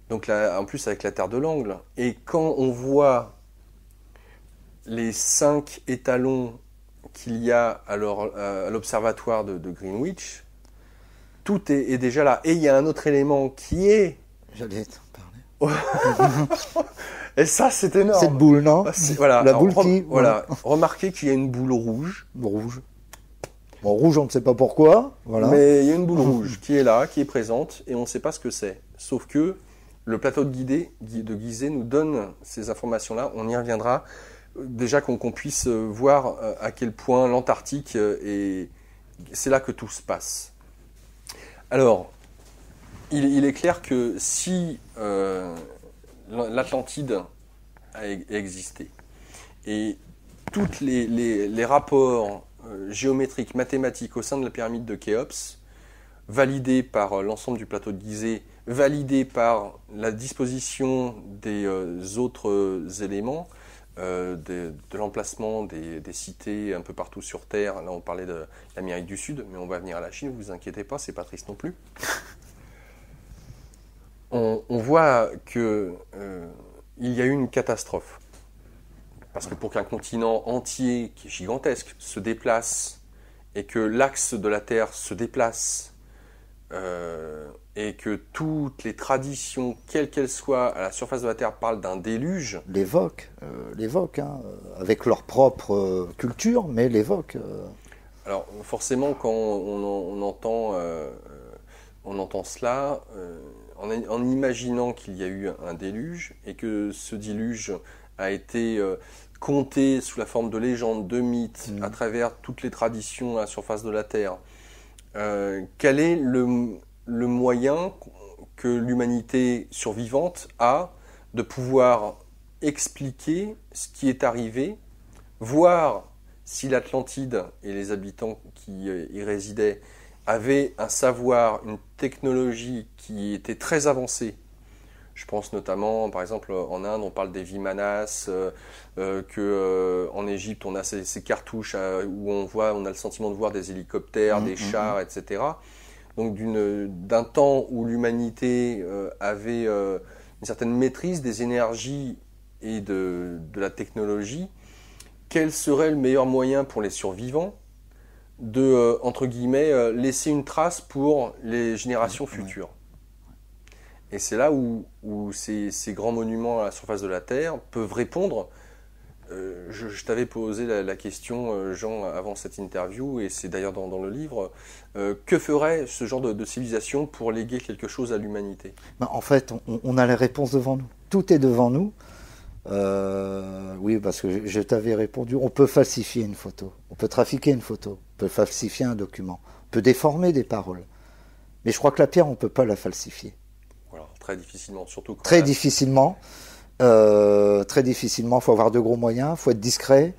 Donc là, en plus avec la terre de l'angle. Et quand on voit les 5 étalons qu'il y a à l'observatoire de Greenwich, tout est déjà là. Et il y a un autre élément qui est... J'allais t'en parler. Et ça, c'est énorme. Cette boule, non? Voilà. La boule qui... Voilà. Remarquez qu'il y a une boule rouge. Rouge. Bon, rouge, on ne sait pas pourquoi. Voilà. Mais il y a une boule rouge qui est là, qui est présente, et on ne sait pas ce que c'est. Sauf que le plateau de Gizeh nous donne ces informations-là. On y reviendra. Déjà qu'on puisse voir à quel point l'Antarctique c'est là que tout se passe. Alors, il est clair que si l'Atlantide a existé et tous les rapports géométriques, mathématiques au sein de la pyramide de Khéops, validés par l'ensemble du plateau de Gizeh, validés par la disposition des autres éléments, de l'emplacement des cités un peu partout sur Terre. Là, on parlait de l'Amérique du Sud, mais on va venir à la Chine, vous inquiétez pas, c'est pas triste non plus. On voit qu'il y a eu une catastrophe. Parce que pour qu'un continent entier, qui est gigantesque, se déplace, et que l'axe de la Terre se déplace, et que toutes les traditions, quelles qu'elles soient, à la surface de la Terre, parlent d'un déluge. L'évoquent, hein, avec leur propre culture, mais l'évoquent. Alors forcément, quand on entend cela, en imaginant qu'il y a eu un déluge, et que ce déluge a été compté sous la forme de légendes, de mythes, à travers toutes les traditions à la surface de la Terre, quel est le moyen que l'humanité survivante a de pouvoir expliquer ce qui est arrivé, voir si l'Atlantide et les habitants qui y résidaient avaient un savoir, une technologie qui était très avancée. Je pense notamment, par exemple, en Inde, on parle des vimanas, qu'en Égypte, on a ces cartouches où on a le sentiment de voir des hélicoptères, des chars, etc. Donc d'un temps où l'humanité avait une certaine maîtrise des énergies et de la technologie, quel serait le meilleur moyen pour les survivants de, entre guillemets, laisser une trace pour les générations futures? Et c'est là où ces grands monuments à la surface de la Terre peuvent répondre. Je t'avais posé la question, Jean, avant cette interview, et c'est d'ailleurs dans le livre, que ferait ce genre de civilisation pour léguer quelque chose à l'humanité? En fait, on a les réponses devant nous. Tout est devant nous. Oui, parce que je t'avais répondu, on peut falsifier une photo, on peut trafiquer une photo, on peut falsifier un document, on peut déformer des paroles. Mais je crois que la pierre, on ne peut pas la falsifier. Voilà, très difficilement, surtout quand très difficilement, il faut avoir de gros moyens, il faut être discret.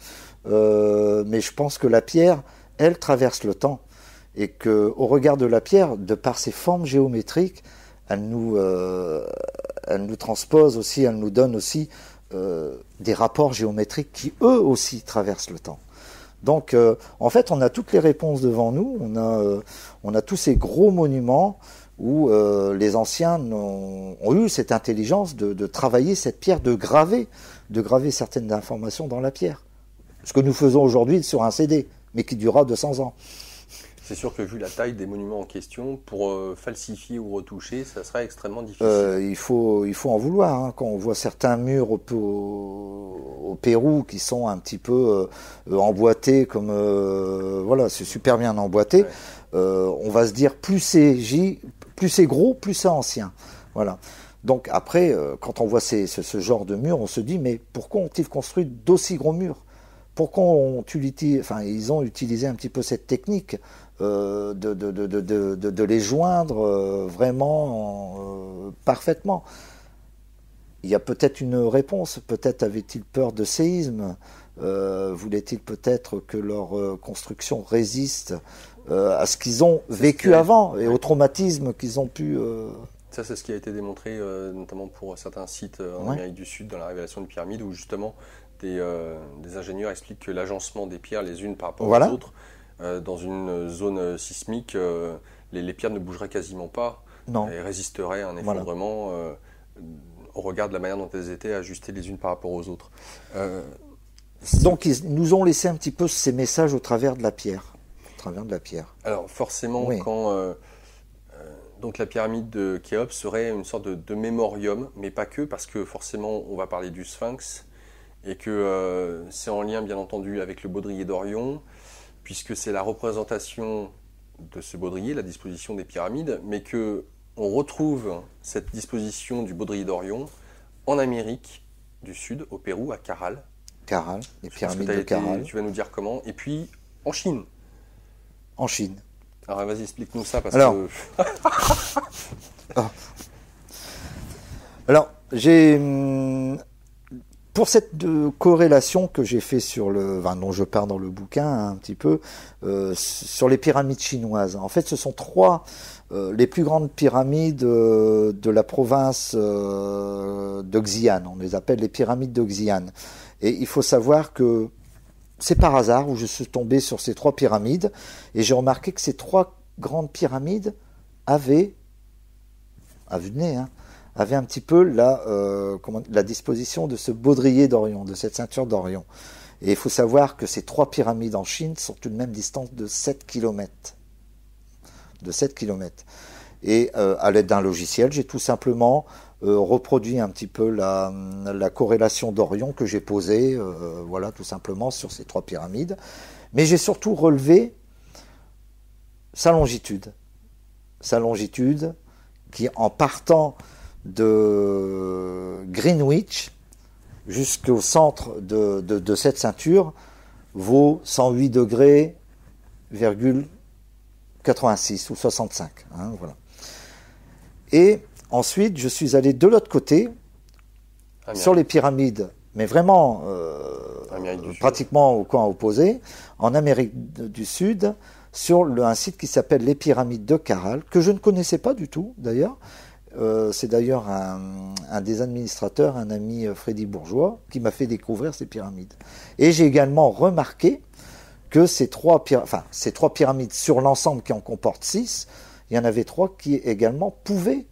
Mais je pense que la pierre, elle traverse le temps. et qu'au regard de la pierre, de par ses formes géométriques, elle nous transpose aussi, elle nous donne aussi des rapports géométriques qui eux aussi traversent le temps. Donc en fait on a toutes les réponses devant nous, on a tous ces gros monuments où les anciens ont eu cette intelligence de travailler cette pierre, de graver certaines informations dans la pierre. Ce que nous faisons aujourd'hui sur un CD, mais qui durera 200 ans. C'est sûr que vu la taille des monuments en question, pour falsifier ou retoucher, ça serait extrêmement difficile. Il faut en vouloir. Hein. Quand on voit certains murs au Pérou qui sont un petit peu emboîtés, comme voilà, c'est super bien emboîté, ouais. On va se dire plus c'est gros, plus c'est ancien. Voilà. Donc après, quand on voit ce genre de murs, on se dit mais pourquoi ont-ils construit d'aussi gros murs? Pourquoi ils ont utilisé un petit peu cette technique de les joindre vraiment parfaitement. Il y a peut-être une réponse, peut-être avaient-ils peur de séisme, voulaient-ils peut-être que leur construction résiste à ce qu'ils ont vécu avant et au traumatisme qu'ils ont pu... Ça, c'est ce qui a été démontré notamment pour certains sites en Amérique du Sud dans la révélation des pyramides où justement des ingénieurs expliquent que l'agencement des pierres les unes par rapport aux autres dans une zone sismique, les pierres ne bougeraient quasiment pas et résisteraient à un effondrement au regard de la manière dont elles étaient ajustées les unes par rapport aux autres. Donc ils nous ont laissé un petit peu ces messages au travers de la pierre. Alors forcément, quand donc la pyramide de Khéops serait une sorte de mémorium, mais pas que, parce que forcément on va parler du Sphinx, et que c'est en lien bien entendu avec le baudrier d'Orion, puisque c'est la représentation de ce baudrier, la disposition des pyramides, mais qu'on retrouve cette disposition du baudrier d'Orion en Amérique du Sud, au Pérou, à Caral. Caral, les pyramides de Caral. Tu vas nous dire comment. Et puis en Chine. En Chine. Alors vas-y, explique-nous ça, parce que... Alors, j'ai... Pour cette corrélation que j'ai fait dont je parle dans le bouquin un petit peu, sur les pyramides chinoises. En fait, ce sont les plus grandes pyramides de la province de Xi'an. On les appelle les pyramides de Xi'an. Et il faut savoir que c'est par hasard où je suis tombé sur ces 3 pyramides et j'ai remarqué que ces 3 grandes pyramides avaient, à vue de nez, avait un petit peu la disposition de ce baudrier d'Orion, de cette ceinture d'Orion. Et il faut savoir que ces 3 pyramides en Chine sont une même distance de 7 km. Et à l'aide d'un logiciel, j'ai tout simplement reproduit un petit peu la corrélation d'Orion que j'ai posée, voilà, tout simplement, sur ces 3 pyramides. Mais j'ai surtout relevé sa longitude. Qui, en partant de Greenwich jusqu'au centre de cette ceinture vaut 108 degrés, 86 ou 65. Voilà. Et ensuite, je suis allé de l'autre côté, sur les pyramides, mais vraiment pratiquement au coin opposé, en Amérique du Sud, sur un site qui s'appelle les pyramides de Caral, que je ne connaissais pas du tout d'ailleurs. C'est d'ailleurs un des administrateurs, un ami Freddy Bourgeois, qui m'a fait découvrir ces pyramides. Et j'ai également remarqué que ces trois pyramides sur l'ensemble qui en comportent 6, il y en avait 3 qui également pouvaient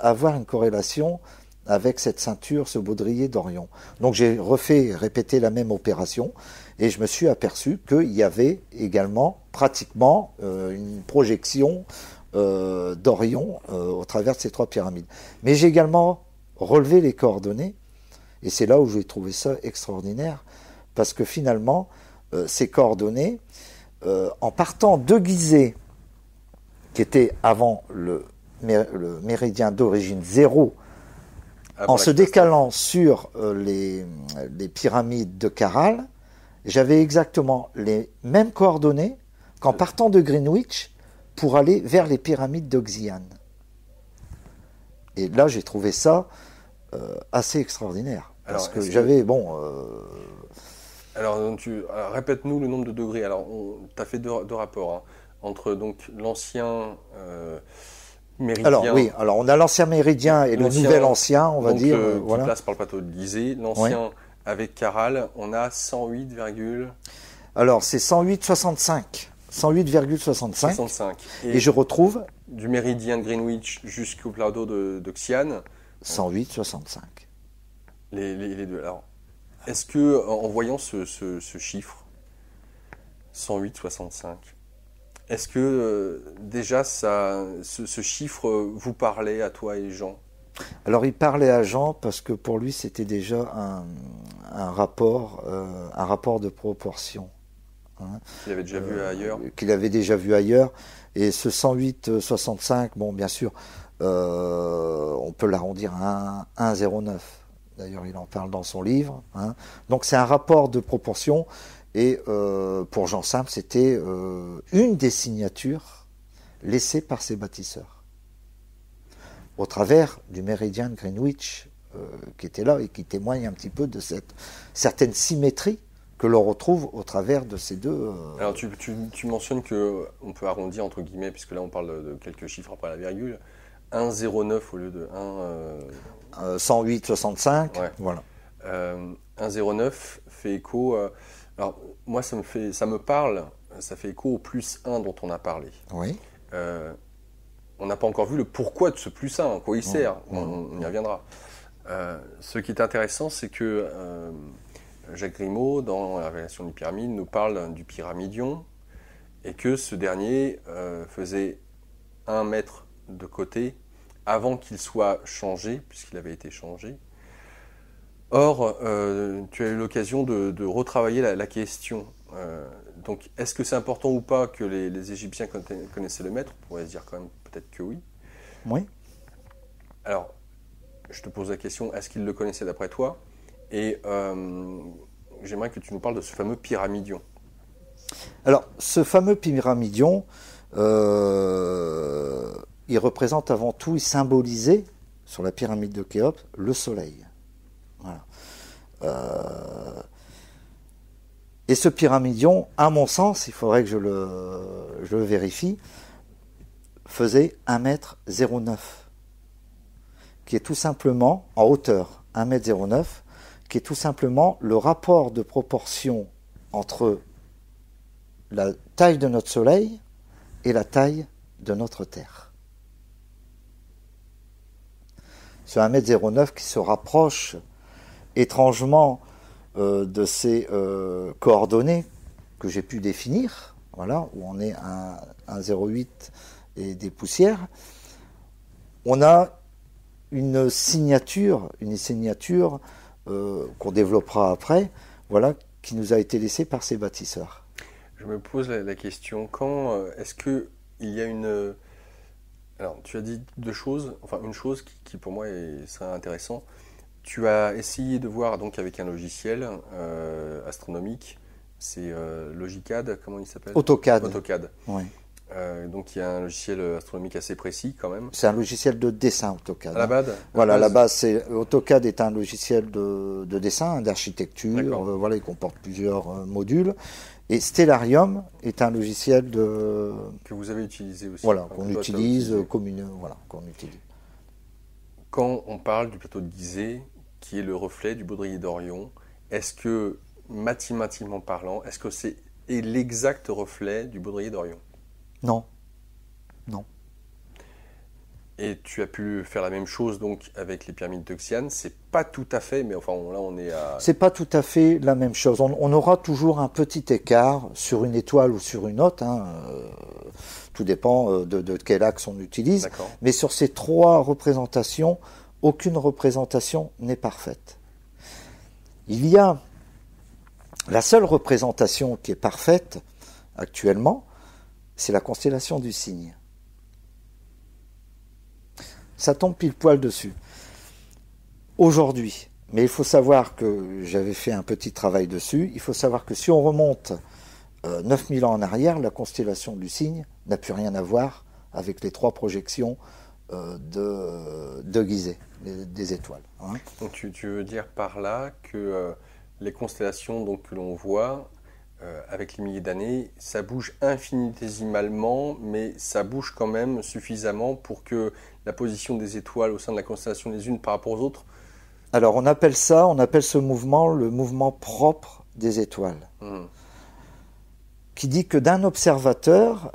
avoir une corrélation avec cette ceinture, ce baudrier d'Orion. Donc j'ai répété la même opération et je me suis aperçu qu'il y avait également pratiquement une projection d'Orion au travers de ces 3 pyramides. Mais j'ai également relevé les coordonnées et c'est là où j'ai trouvé ça extraordinaire parce que finalement ces coordonnées, en partant de Gizeh, qui était avant le méridien d'origine 0, en se décalant sur les pyramides de Caral, j'avais exactement les mêmes coordonnées qu'en partant de Greenwich pour aller vers les pyramides de Xi'an. Et là, j'ai trouvé ça assez extraordinaire. Parce que j'avais, Alors, répète-nous le nombre de degrés. Alors, tu as fait deux rapports. entre donc l'ancien méridien. Alors on a l'ancien méridien et le nouvel ancien, on va donc, dire. Qui passe par le plateau de Gizeh. L'ancien avec Caral, on a 108, alors c'est 108,65. 108,65. Et je retrouve du méridien de Greenwich jusqu'au plateau de Xi'an. 108,65. Les deux. Alors, est-ce que en voyant ce chiffre, 108,65, est-ce que déjà ce chiffre vous parlait à toi et Jean? Alors il parlait à Jean parce que pour lui c'était déjà un rapport de proportion. Hein, qu'il avait déjà vu ailleurs. Qu'il avait déjà vu ailleurs. Et ce 108,65, bon bien sûr, on peut l'arrondir à 1,09. D'ailleurs il en parle dans son livre. Hein. Donc c'est un rapport de proportion. Et pour Jean Simple, c'était une des signatures laissées par ses bâtisseurs, au travers du méridien de Greenwich qui était là et qui témoigne un petit peu de cette certaine symétrie que l'on retrouve au travers de ces deux. Alors tu mentionnes qu'on peut arrondir entre guillemets, puisque là on parle de quelques chiffres après la virgule, 1,09 au lieu de 108,65. Ouais. Voilà. 1,09 fait écho. Alors moi ça me parle, ça fait écho au +1 dont on a parlé. Oui. On n'a pas encore vu le pourquoi de ce +1, à quoi il sert. On y reviendra. Ce qui est intéressant, c'est que Jacques Grimaud, dans la révélation des pyramides, nous parle du pyramidion et que ce dernier faisait 1 mètre de côté avant qu'il soit changé, puisqu'il avait été changé. Or, tu as eu l'occasion de retravailler la question. Donc, est-ce que c'est important ou pas que les Égyptiens connaissaient le mètre? On pourrait se dire quand même peut-être que oui. Oui. Alors, je te pose la question, est-ce qu'ils le connaissaient d'après toi? Et j'aimerais que tu nous parles de ce fameux pyramidion. Alors, ce fameux pyramidion, il représente avant tout, il symbolisait, sur la pyramide de Khéops, le soleil. Voilà. Et ce pyramidion, à mon sens, il faudrait que je le vérifie, faisait 1,09 m, qui est tout simplement, en hauteur, 1,09 m, qui est tout simplement le rapport de proportion entre la taille de notre Soleil et la taille de notre Terre. Ce 1,09 m qui se rapproche étrangement de ces coordonnées que j'ai pu définir, voilà, où on est à 1,08 et des poussières, on a une signature qu'on développera après, voilà, qui nous a été laissée par ces bâtisseurs. Je me pose la question, quand est-ce que il y a une... Alors, tu as dit deux choses, enfin une chose qui pour moi serait intéressant. Tu as essayé de voir donc avec un logiciel astronomique, c'est Logicad, comment il s'appelle? AutoCAD. AutoCAD. Oui. Donc il y a un logiciel astronomique assez précis quand même. C'est un logiciel de dessin AutoCAD. À la base. Voilà, à la base, AutoCAD est un logiciel de dessin, d'architecture. Voilà, il comporte plusieurs modules. Et Stellarium est un logiciel que vous avez utilisé aussi. Voilà, qu'on utilise, qu'on utilise. Quand on parle du plateau de Gizeh, qui est le reflet du baudrier d'Orion, est-ce que, mathématiquement parlant, est-ce que c'est l'exact reflet du baudrier d'Orion? Non. Non. Et tu as pu faire la même chose donc avec les pyramides de Xi'an. C'est pas tout à fait, mais enfin là on est à... C'est pas tout à fait la même chose. On aura toujours un petit écart sur une étoile ou sur une autre. Hein. Tout dépend de quel axe on utilise. Mais sur ces trois représentations, aucune représentation n'est parfaite. Il y a la seule représentation qui est parfaite actuellement, c'est la constellation du Cygne. Ça tombe pile poil dessus. Aujourd'hui, mais il faut savoir que j'avais fait un petit travail dessus, il faut savoir que si on remonte 9000 ans en arrière, la constellation du Cygne n'a plus rien à voir avec les trois projections de Gizeh, des étoiles. Hein. Donc tu veux dire par là que les constellations donc, que l'on voit avec les milliers d'années, ça bouge infinitésimalement, mais ça bouge quand même suffisamment pour que la position des étoiles au sein de la constellation les unes par rapport aux autres. Alors on appelle ce mouvement le mouvement propre des étoiles, qui dit que d'un observateur,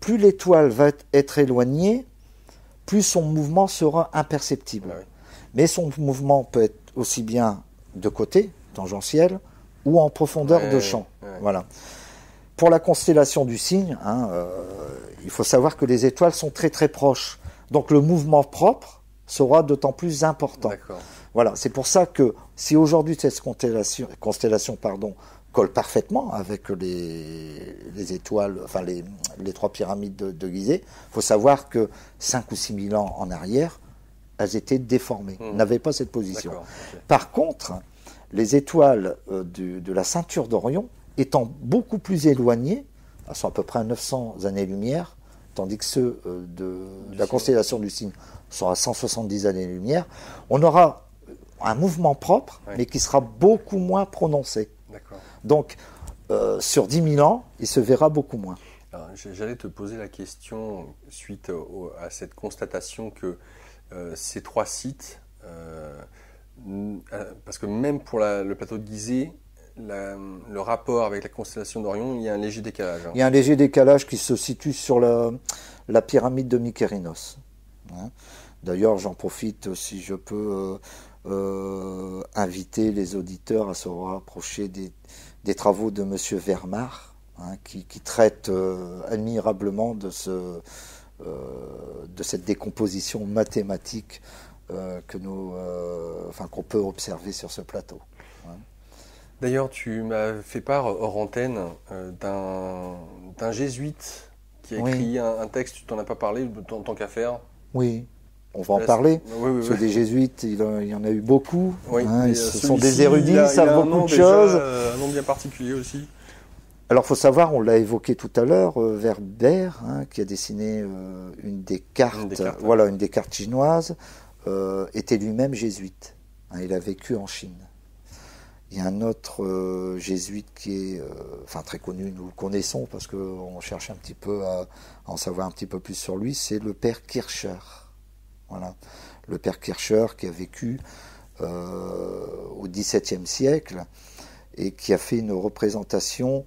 plus l'étoile va être éloignée, plus son mouvement sera imperceptible. Ah oui. Mais son mouvement peut être aussi bien de côté, tangentiel, ou en profondeur de champ. Voilà. Pour la constellation du Cygne, il faut savoir que les étoiles sont très très proches. Donc le mouvement propre sera d'autant plus important. Voilà. C'est pour ça que si aujourd'hui cette constellation colle parfaitement avec les étoiles, enfin les trois pyramides de Gizeh, il faut savoir que 5 ou 6 000 ans en arrière, elles étaient déformées, n'avaient pas cette position. Par contre, les étoiles de la ceinture d'Orion, étant beaucoup plus éloignées, elles sont à peu près à 900 années-lumière, tandis que ceux de la constellation du Cygne sont à 170 années-lumière, on aura un mouvement propre, mais qui sera beaucoup moins prononcé. Donc, sur 10 000 ans, il se verra beaucoup moins. J'allais te poser la question, suite à cette constatation que ces trois sites, parce que même pour le plateau de Gizeh, le rapport avec la constellation d'Orion, il y a un léger décalage. Il y a un léger décalage qui se situe sur la pyramide de Mykérinos. D'ailleurs, j'en profite, si je peux, inviter les auditeurs à se rapprocher des travaux de M. Vermar, qui traite admirablement de cette décomposition mathématique qu'on peut observer sur ce plateau. D'ailleurs, tu m'as fait part hors antenne d'un jésuite qui a écrit un texte, tu t'en as pas parlé, en tant qu'affaire. Oui, on va en parler. Parce que des jésuites, il y en a eu beaucoup. Ce sont des érudits, ils savent beaucoup de choses. Un nom bien particulier aussi. Alors, il faut savoir, on l'a évoqué tout à l'heure, Verber, qui a dessiné une des cartes chinoises, était lui-même jésuite. Il a vécu en Chine. Il y a un autre jésuite qui est très connu, nous le connaissons parce qu'on cherche un petit peu à en savoir un petit peu plus sur lui, c'est le père Kircher. Voilà. Le père Kircher qui a vécu au XVIIe siècle et qui a fait une représentation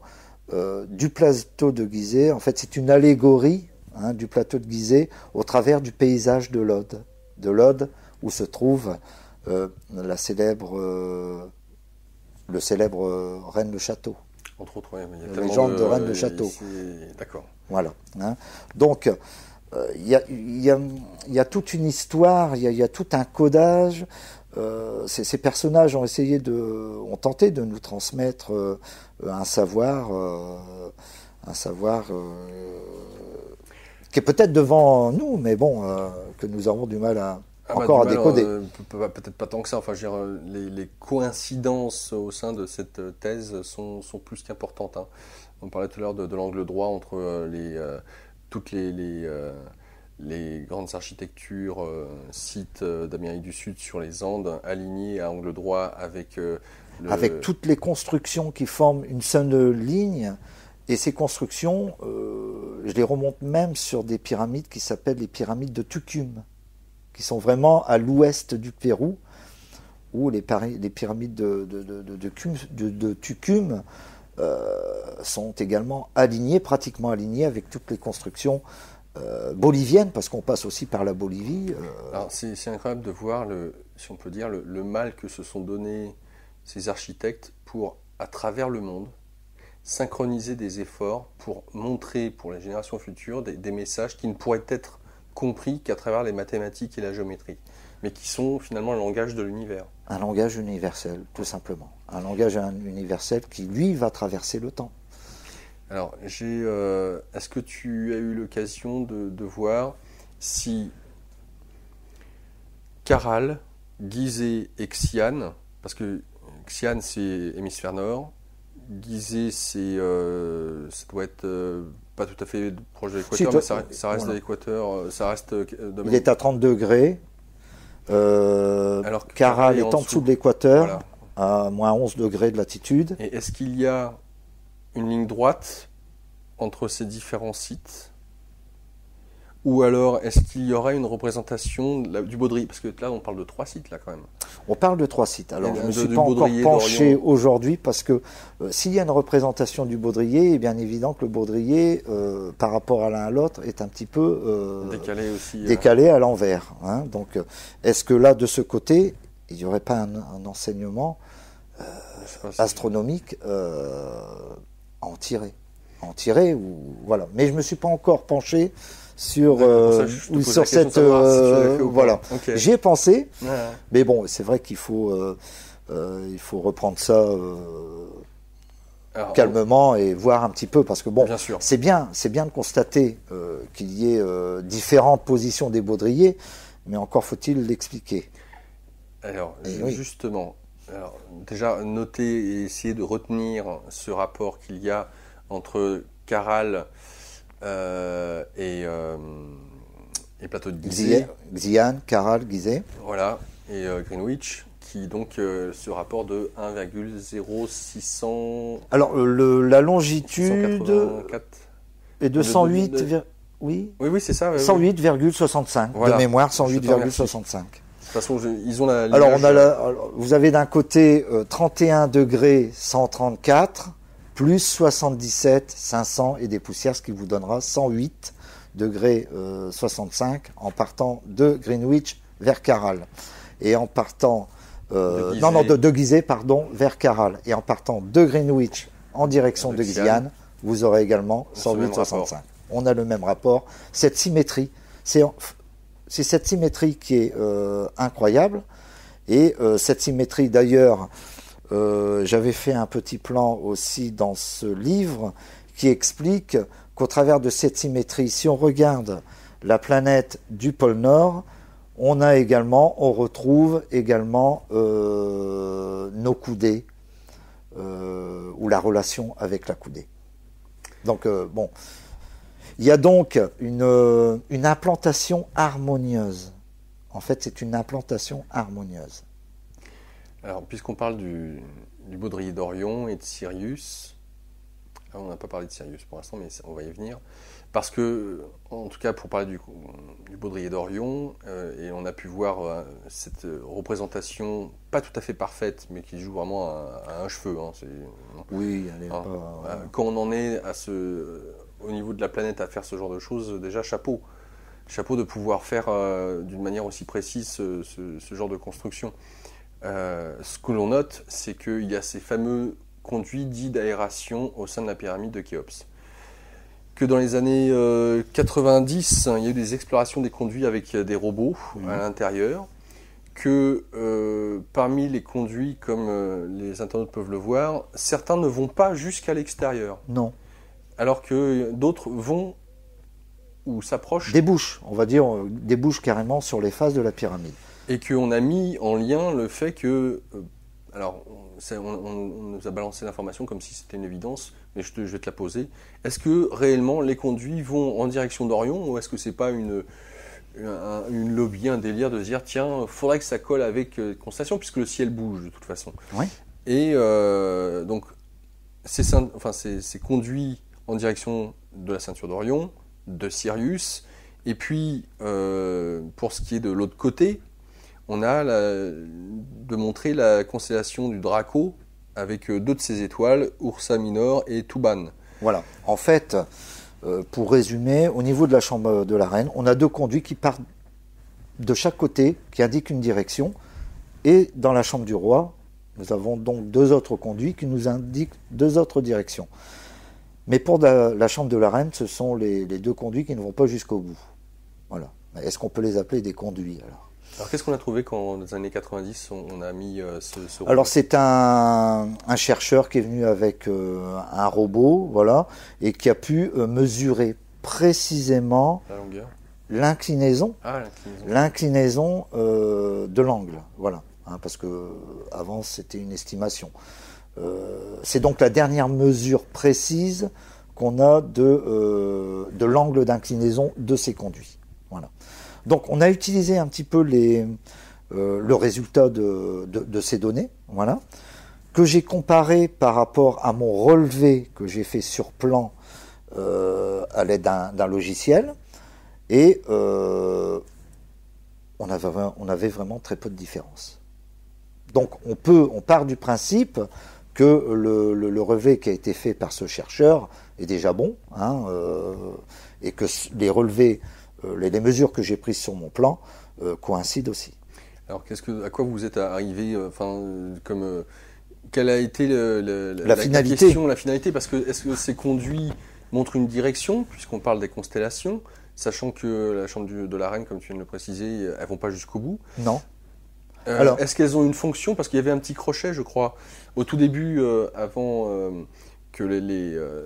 du plateau de Gizeh. En fait, c'est une allégorie du plateau de Gizeh au travers du paysage de l'Aude. De l'Aude où se trouve le célèbre Rennes-le-Château. Entre autres, la légende de Rennes-le-Château. D'accord. Voilà. Donc, il y a toute une histoire, il y a tout un codage. Ces personnages ont tenté de nous transmettre un savoir qui est peut-être devant nous, mais que nous avons du mal à décoder. Peut-être pas tant que ça. Enfin, les coïncidences au sein de cette thèse sont plus qu'importantes. On parlait tout à l'heure de l'angle droit entre toutes les grandes architectures, sites d'Amérique du Sud sur les Andes, alignés à angle droit avec... Avec toutes les constructions qui forment une seule ligne. Et ces constructions, je les remonte même sur des pyramides qui s'appellent les pyramides de Tucum, qui sont vraiment à l'ouest du Pérou, où les pyramides de Tucum sont également pratiquement alignées avec toutes les constructions boliviennes, parce qu'on passe aussi par la Bolivie. Alors c'est incroyable de voir, si on peut dire, le mal que se sont donné ces architectes pour, à travers le monde, synchroniser des efforts pour montrer pour les générations futures des messages qui ne pourraient être compris qu'à travers les mathématiques et la géométrie, mais qui sont finalement le langage de l'univers. Un langage universel, tout simplement. Un langage universel qui, lui, va traverser le temps. Alors, est-ce que tu as eu l'occasion de voir si Caral, Gizeh et Xi'an, parce que Xi'an c'est hémisphère nord, Gizeh ça doit être pas tout à fait proche de l'équateur, mais ça reste de l'équateur, ça reste... Il est à 30 degrés, alors Caral est en dessous de l'équateur, à moins 11 degrés de latitude. Et est-ce qu'il y a une ligne droite entre ces différents sites? Ou alors, est-ce qu'il y aura une représentation du Baudrier? Parce que là, on parle de 3 sites, là, quand même. On parle de 3 sites. Alors, je ne me suis du pas encore Baudrier penché d'Orion. aujourd'hui parce que s'il y a une représentation du Baudrier, il est bien évident que le Baudrier, par rapport à l'un à l'autre, est un petit peu Décalé aussi. décalé à l'envers. Hein. Donc, est-ce que là, de ce côté, il n'y aurait pas un enseignement je sais pas si- astronomique à en tirer ou voilà. Mais je me suis pas encore penché sur D'accord, pour ça, je te pose sur la question de cette savoir si tu l'as fait ou pas. voilà. Ok. J'y ai pensé, Ouais. mais bon, c'est vrai qu'il faut reprendre ça Alors, calmement et voir un petit peu parce que bon, bien sûr. c'est bien de constater qu'il y ait différentes positions des baudriers, mais encore faut-il l'expliquer. Alors, Et oui. justement, alors, déjà, noter et essayer de retenir ce rapport qu'il y a entre Caral et plateau de Gizeh. Xi'an, Caral, Gizeh. Voilà, et Greenwich, qui donc ce rapport de 1,0600. Alors la longitude 184. est de 108, oui, Oui, c'est ça. 108,65 Voilà. de mémoire, Je te 108,65. De toute façon, ils ont la. Alors l'image, vous avez d'un côté 31 degrés 134 plus 77 500 et des poussières, ce qui vous donnera 108 degrés 65 en partant de Greenwich vers Caral et en partant de Gizeh pardon vers Caral et en partant de Greenwich en direction de Xi'an, vous aurez également 108,65. On a le même rapport. Cette symétrie, c'est cette symétrie qui est incroyable. Et cette symétrie, d'ailleurs, j'avais fait un petit plan aussi dans ce livre qui explique qu'au travers de cette symétrie, si on regarde la planète du pôle Nord, on retrouve également nos coudées ou la relation avec la coudée. Donc bon, il y a donc une implantation harmonieuse. En fait, c'est une implantation harmonieuse. Alors, puisqu'on parle du baudrier d'Orion et de Sirius, on n'a pas parlé de Sirius pour l'instant, mais on va y venir. Parce que, en tout cas, pour parler du baudrier d'Orion, et on a pu voir cette représentation pas tout à fait parfaite, mais qui joue vraiment à un cheveu. Hein, oui, elle est pas. Quand on en est au niveau de la planète à faire ce genre de choses, déjà chapeau. Chapeau de pouvoir faire d'une manière aussi précise ce genre de construction. Ce que l'on note, c'est qu'il y a ces fameux conduits dits d'aération au sein de la pyramide de Khéops. Que dans les années 90, il y a eu des explorations des conduits avec des robots à l'intérieur. Que parmi les conduits, comme les internautes peuvent le voir, certains ne vont pas jusqu'à l'extérieur. Non. Alors que d'autres vont ou s'approchent. Débouchent, on va dire, débouchent carrément sur les faces de la pyramide. Et qu'on a mis en lien le fait que... alors, on nous a balancé l'information comme si c'était une évidence, mais je vais te la poser. Est-ce que réellement les conduits vont en direction d'Orion, ou est-ce que c'est pas une lobby, un délire de se dire tiens, faudrait que ça colle avec Constellation, puisque le ciel bouge de toute façon. Oui. Et donc, ces conduits en direction de la ceinture d'Orion, de Sirius, et puis pour ce qui est de l'autre côté, on a de montrer la constellation du Draco avec deux de ses étoiles, Ursa Minor et Tuban. Voilà. En fait, pour résumer, au niveau de la chambre de la reine, on a deux conduits qui partent de chaque côté, qui indiquent une direction. Et dans la chambre du roi, nous avons donc deux autres conduits qui nous indiquent deux autres directions. Mais pour la chambre de la reine, ce sont les deux conduits qui ne vont pas jusqu'au bout. Voilà. Est-ce qu'on peut les appeler des conduits alors, qu'est-ce qu'on a trouvé quand, dans les années 90, on a mis ce robot? Alors, c'est un chercheur qui est venu avec un robot, voilà, et qui a pu mesurer précisément la longueur, l'inclinaison de l'angle, voilà, hein, parce que avant c'était une estimation. C'est donc la dernière mesure précise qu'on a de l'angle d'inclinaison de ces conduits. Voilà. Donc on a utilisé un petit peu le résultat de ces données, voilà, que j'ai comparé par rapport à mon relevé que j'ai fait sur plan à l'aide d'un logiciel, et on avait vraiment très peu de différence. Donc on part du principe que le relevé qui a été fait par ce chercheur est déjà bon, hein, et que les relevés, les mesures que j'ai prises sur mon plan coïncident aussi. Alors, à quoi vous êtes arrivé, quelle a été la finalité. question, la finalité? Parce que est-ce que ces conduits montrent une direction, puisqu'on parle des constellations, sachant que la chambre de la Reine, comme tu viens de le préciser, elles vont pas jusqu'au bout? Non. Alors, est-ce qu'elles ont une fonction? Parce qu'il y avait un petit crochet, je crois, au tout début, avant que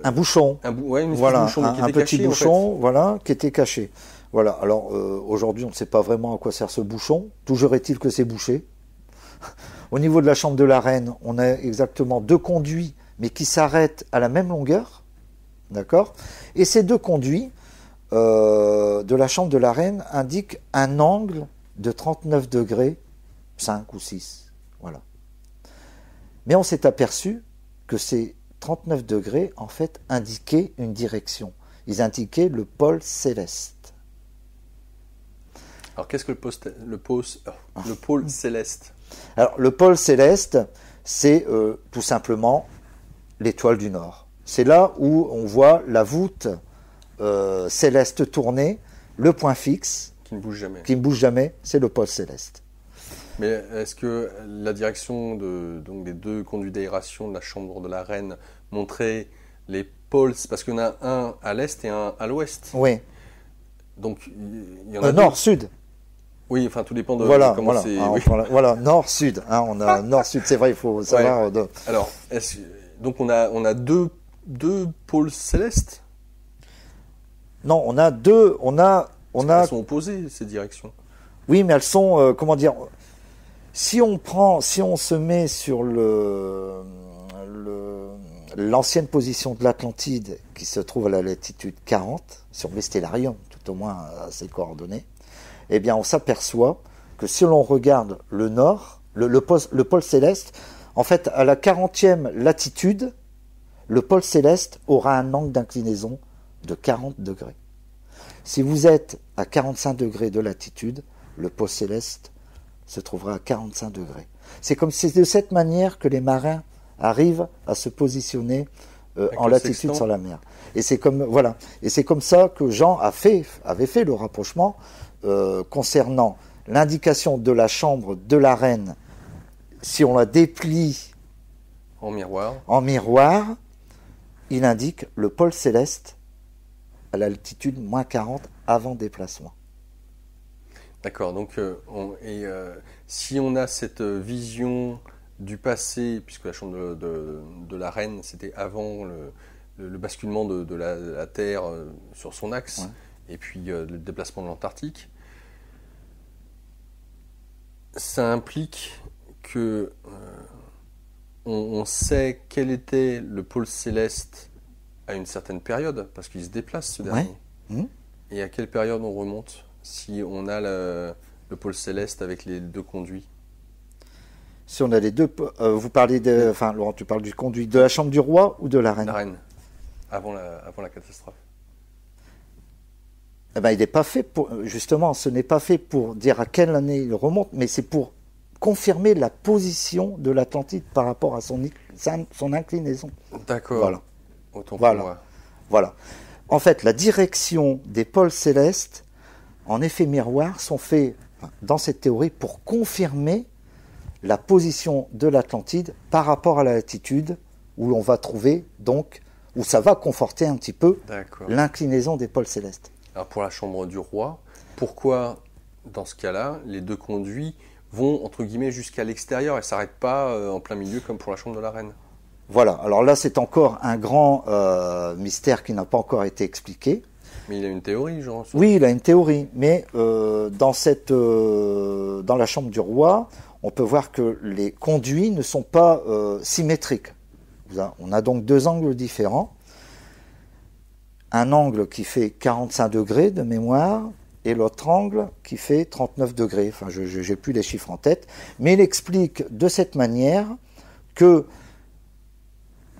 un bouchon. Une voilà, bouchon qui était un petit caché, bouchon, en fait. voilà, qui était caché. Voilà. Alors aujourd'hui, on ne sait pas vraiment à quoi sert ce bouchon. Toujours est-il que c'est bouché. Au niveau de la chambre de la Reine, on a exactement 2 conduits, mais qui s'arrêtent à la même longueur, d'accord. Et ces 2 conduits de la chambre de la Reine indiquent un angle de 39 degrés. 5 ou 6, voilà. Mais on s'est aperçu que ces 39 degrés, en fait, indiquaient une direction. Ils indiquaient le pôle céleste. Alors, qu'est-ce que le pôle céleste? Alors, le pôle céleste, c'est tout simplement l'étoile du Nord. C'est là où on voit la voûte céleste tourner, le point fixe, qui ne bouge jamais, c'est le pôle céleste. Mais est-ce que la direction donc des 2 conduits d'aération de la chambre de la Reine montrait les pôles? Parce qu'il y en a un à l'est et un à l'ouest. Oui. Donc il y en a nord-sud. Oui, enfin tout dépend de comment c'est. Voilà, nord-sud. Hein, on a nord-sud, c'est vrai, il faut savoir. Ouais. Alors, donc on a deux pôles célestes? Non, on a deux. Elles sont opposées, ces directions. Oui, mais elles sont, comment dire, si on se met sur l'ancienne position de l'Atlantide, qui se trouve à la latitude 40, sur l'Stellarium, tout au moins à ses coordonnées, eh bien on s'aperçoit que si l'on regarde le nord, le pôle céleste, en fait, à la 40e latitude, le pôle céleste aura un angle d'inclinaison de 40 degrés. Si vous êtes à 45 degrés de latitude, le pôle céleste se trouvera à 45 degrés. C'est de cette manière que les marins arrivent à se positionner en latitude sur la mer. Et c'est comme ça que Jean avait fait le rapprochement concernant l'indication de la chambre de la Reine. Si on la déplie en miroir, il indique le pôle céleste à l'altitude moins 40 avant déplacement. D'accord, donc si on a cette vision du passé, puisque la chambre de la Reine, c'était avant le basculement de la Terre sur son axe, et puis le déplacement de l'Antarctique, ça implique que on sait quel était le pôle céleste à une certaine période, parce qu'il se déplace ce dernier. Ouais. Et à quelle période on remonte si on a le pôle céleste avec les 2 conduits? Si on a les 2, vous parlez Laurent, tu parles du conduit de la chambre du roi ou de la Reine? La Reine, avant la catastrophe. Eh ben, il n'est pas fait justement, ce n'est pas fait pour dire à quelle année il remonte, mais c'est pour confirmer la position de l'Atlantide par rapport à son inclinaison. D'accord. Voilà. Autant pour moi. Voilà. En fait, la direction des pôles célestes, en effet miroir, sont faits dans cette théorie pour confirmer la position de l'Atlantide par rapport à la latitude où l'on va trouver, donc, où ça va conforter un petit peu l'inclinaison des pôles célestes. Alors pour la chambre du roi, pourquoi, dans ce cas-là, les 2 conduits vont, entre guillemets, jusqu'à l'extérieur et ne s'arrêtent pas en plein milieu comme pour la chambre de la Reine? Voilà, alors là c'est encore un grand mystère qui n'a pas encore été expliqué. Mais il a une théorie, genre? Oui, il a une théorie, mais dans la chambre du roi, on peut voir que les conduits ne sont pas symétriques. On a donc 2 angles différents. Un angle qui fait 45 degrés de mémoire et l'autre angle qui fait 39 degrés. Enfin, je n'ai plus les chiffres en tête. Mais il explique de cette manière qu'il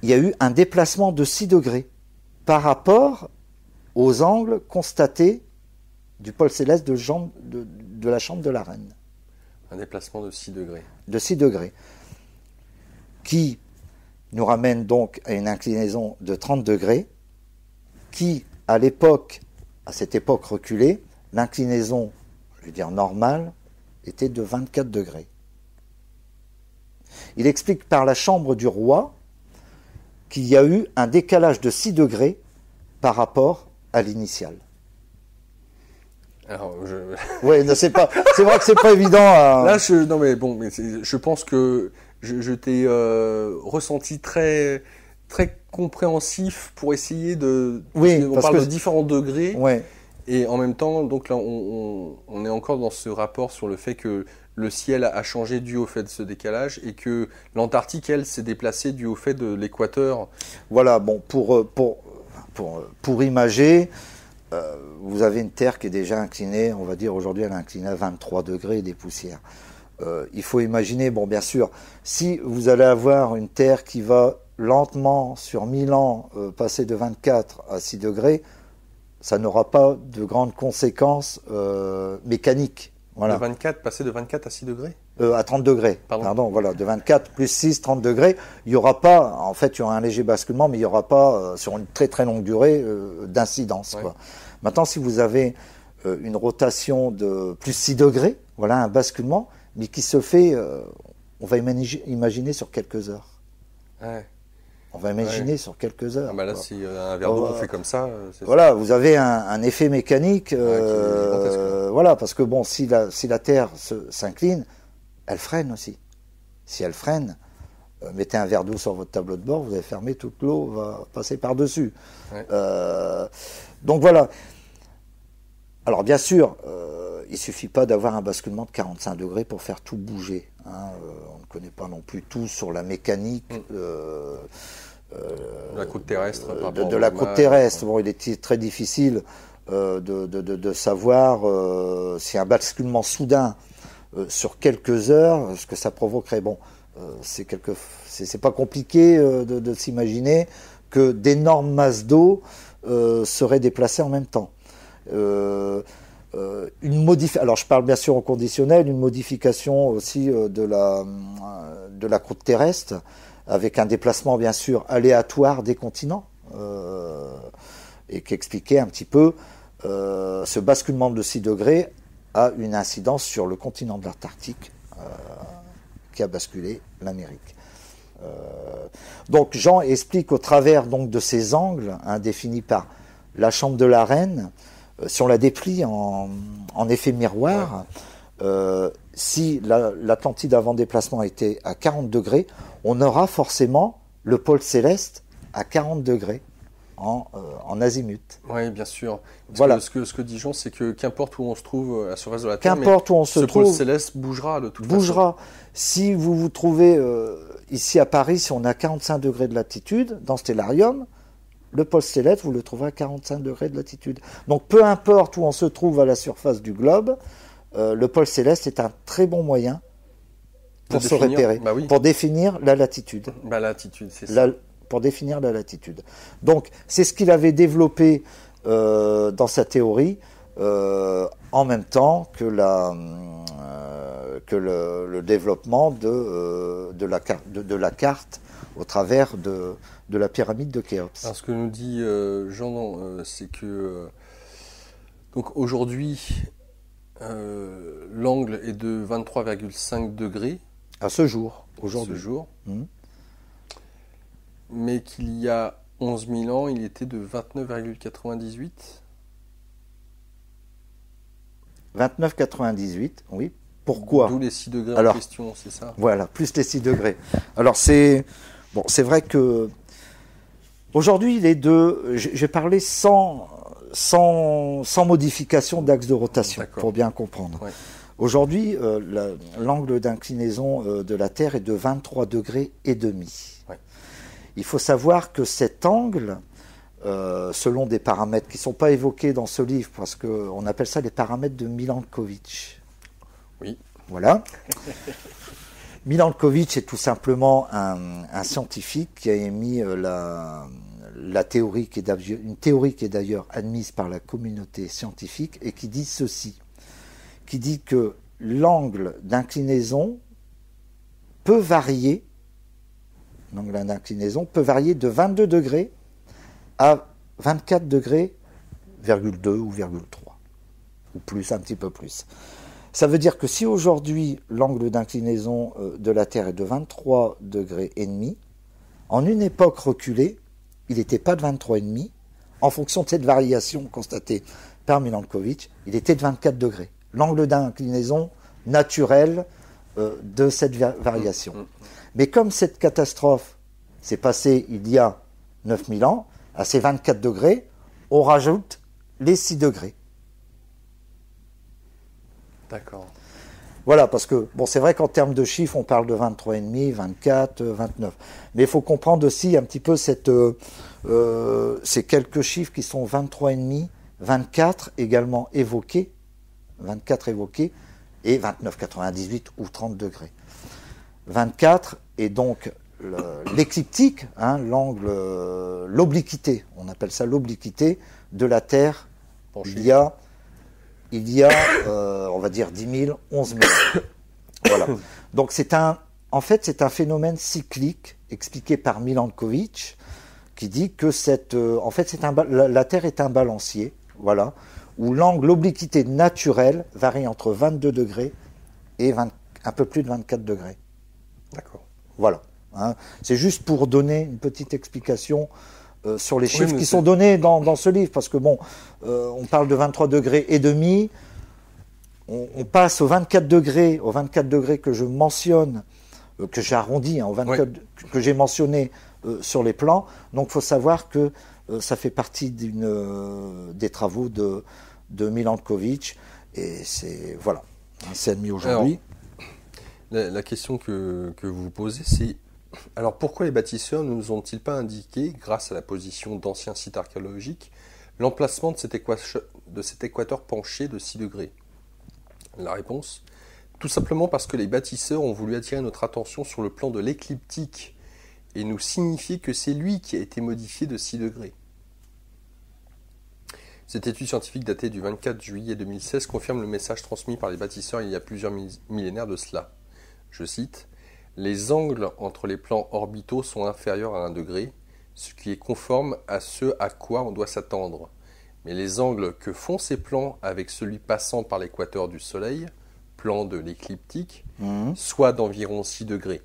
y a eu un déplacement de 6 degrés par rapport aux angles constatés du pôle céleste de la chambre de la Reine. Un déplacement de 6 degrés. De 6 degrés. Qui nous ramène donc à une inclinaison de 30 degrés, qui, à cette époque reculée, l'inclinaison, je veux dire normale, était de 24 degrés. Il explique par la chambre du roi qu'il y a eu un décalage de 6 degrés par rapport à l'initiale. Alors, oui, c'est vrai que c'est pas évident. Là, je pense que je t'ai ressenti très, très compréhensif pour essayer de. Oui, on parle de différents degrés. Ouais. Et en même temps, donc là, on est encore dans ce rapport sur le fait que le ciel a changé dû au fait de ce décalage et que l'Antarctique, elle, s'est déplacée dû au fait de l'équateur. Voilà, bon, pour imager, vous avez une Terre qui est déjà inclinée, on va dire aujourd'hui elle est inclinée à 23 degrés et des poussières. Il faut imaginer, bon bien sûr, si vous allez avoir une Terre qui va lentement, sur 1000 ans, passer de 24 à 6 degrés, ça n'aura pas de grandes conséquences mécaniques. Voilà. Passer de 24 à 6 degrés à 30 degrés. Pardon, voilà, de 24 plus 6, 30 degrés. Il n'y aura pas, en fait, il y aura un léger basculement, mais il n'y aura pas, sur une très très longue durée, d'incidence. Ouais. Maintenant, si vous avez une rotation de plus 6 degrés, voilà, un basculement, mais qui se fait, on va imaginer sur quelques heures. Ouais. On va imaginer sur quelques heures. Ah bah là, si un verre d'eau on fait comme ça, voilà, vous avez un effet mécanique. Voilà, parce que bon, si la Terre s'incline, elle freine aussi. Si elle freine, mettez un verre d'eau sur votre tableau de bord, vous allez fermer, toute l'eau va passer par-dessus. Ouais. Donc voilà. Alors bien sûr, il ne suffit pas d'avoir un basculement de 45 degrés pour faire tout bouger. Hein. On ne connaît pas non plus tout sur la mécanique de la croûte terrestre. De la croûte terrestre. Bon, il est très difficile de savoir si un basculement soudain sur quelques heures, ce que ça provoquerait. Bon, c'est pas compliqué de s'imaginer que d'énormes masses d'eau seraient déplacées en même temps. Alors je parle bien sûr au conditionnel, une modification aussi de la croûte terrestre, avec un déplacement bien sûr aléatoire des continents, et qui expliquait un petit peu ce basculement de 6 degrés a une incidence sur le continent de l'Antarctique qui a basculé l'Amérique. Donc Jean explique au travers donc de ces angles définis par la chambre de la Reine, si on la déplie en effet miroir, si l'Atlantide avant déplacement était à 40 degrés, on aura forcément le pôle céleste à 40 degrés en azimut. Oui, bien sûr. Voilà. Ce que dit Jean, c'est que qu'importe où on se trouve à la surface de la Terre, ce pôle céleste bougera de toute façon. Si vous vous trouvez ici à Paris, si on a 45 degrés de latitude, dans Stellarium, le pôle céleste, vous le trouverez à 45 degrés de latitude. Donc peu importe où on se trouve à la surface du globe, le pôle céleste est un très bon moyen pour se repérer, pour définir la latitude. La latitude, c'est ça. Pour définir la latitude. Donc c'est ce qu'il avait développé dans sa théorie, en même temps que le développement de la carte au travers de la pyramide de Khéops. Alors ce que nous dit Jean, c'est que donc aujourd'hui l'angle est de 23,5 degrés. À ce jour, aujourd'hui. Mais qu'il y a 11 000 ans, il était de 29,98. 29,98, oui. Pourquoi ? D'où les 6 degrés en question, c'est ça ? Voilà, plus les 6 degrés. Alors c'est vrai que aujourd'hui, les deux, j'ai parlé sans modification d'axe de rotation, pour bien comprendre. Ouais. Aujourd'hui, l'angle d'inclinaison de la Terre est de 23 degrés et demi. Ouais. Il faut savoir que cet angle selon des paramètres qui ne sont pas évoqués dans ce livre, parce qu'on appelle ça les paramètres de Milankovitch. Oui. Voilà. Milankovitch est tout simplement un scientifique qui a émis la théorie une théorie qui est d'ailleurs admise par la communauté scientifique et qui dit ceci, qui dit que l'angle d'inclinaison peut varier, de 22 degrés à 24 degrés, 2 ou 3, ou plus, un petit peu plus. Ça veut dire que si aujourd'hui l'angle d'inclinaison de la Terre est de 23 degrés et demi, en une époque reculée, il n'était pas de 23,5. En fonction de cette variation constatée par Milankovitch, il était de 24 degrés. L'angle d'inclinaison naturel de cette variation. Mais comme cette catastrophe s'est passée il y a 9000 ans, à ces 24 degrés, on rajoute les 6 degrés. D'accord. Voilà, parce que, bon, c'est vrai qu'en termes de chiffres, on parle de 23,5, 24, 29. Mais il faut comprendre aussi un petit peu ces quelques chiffres qui sont 23,5, 24 également évoqués, 24 évoqués, et 29,98 ou 30 degrés. 24 est donc l'écliptique, l'angle, l'obliquité, on appelle ça l'obliquité de la Terre. Il y a, on va dire 10 000, 11 000. Voilà. Donc en fait, c'est un phénomène cyclique expliqué par Milankovitch qui dit que la Terre est un balancier, voilà, où l'obliquité naturelle varie entre 22 degrés et un peu plus de 24 degrés. D'accord. Voilà. C'est juste pour donner une petite explication sur les chiffres qui sont donnés dans ce livre, parce que bon, on parle de 23 degrés et demi, on passe aux 24 degrés que je mentionne, que j'ai arrondi, aux 24 que j'ai mentionné sur les plans. Donc il faut savoir que ça fait partie des travaux de Milankovitch, et c'est admis aujourd'hui. Alors, la question que vous vous posez, c'est alors pourquoi les bâtisseurs ne nous ont-ils pas indiqué, grâce à la position d'anciens sites archéologiques, l'emplacement de cet équateur penché de 6 degrés? La réponse, tout simplement parce que les bâtisseurs ont voulu attirer notre attention sur le plan de l'écliptique et nous signifier que c'est lui qui a été modifié de 6 degrés. Cette étude scientifique datée du 24 juillet 2016 confirme le message transmis par les bâtisseurs il y a plusieurs millénaires de cela. Je cite, « Les angles entre les plans orbitaux sont inférieurs à 1 degré, ce qui est conforme à ce à quoi on doit s'attendre. Mais les angles que font ces plans avec celui passant par l'équateur du Soleil, plan de l'écliptique, soit d'environ 6 degrés.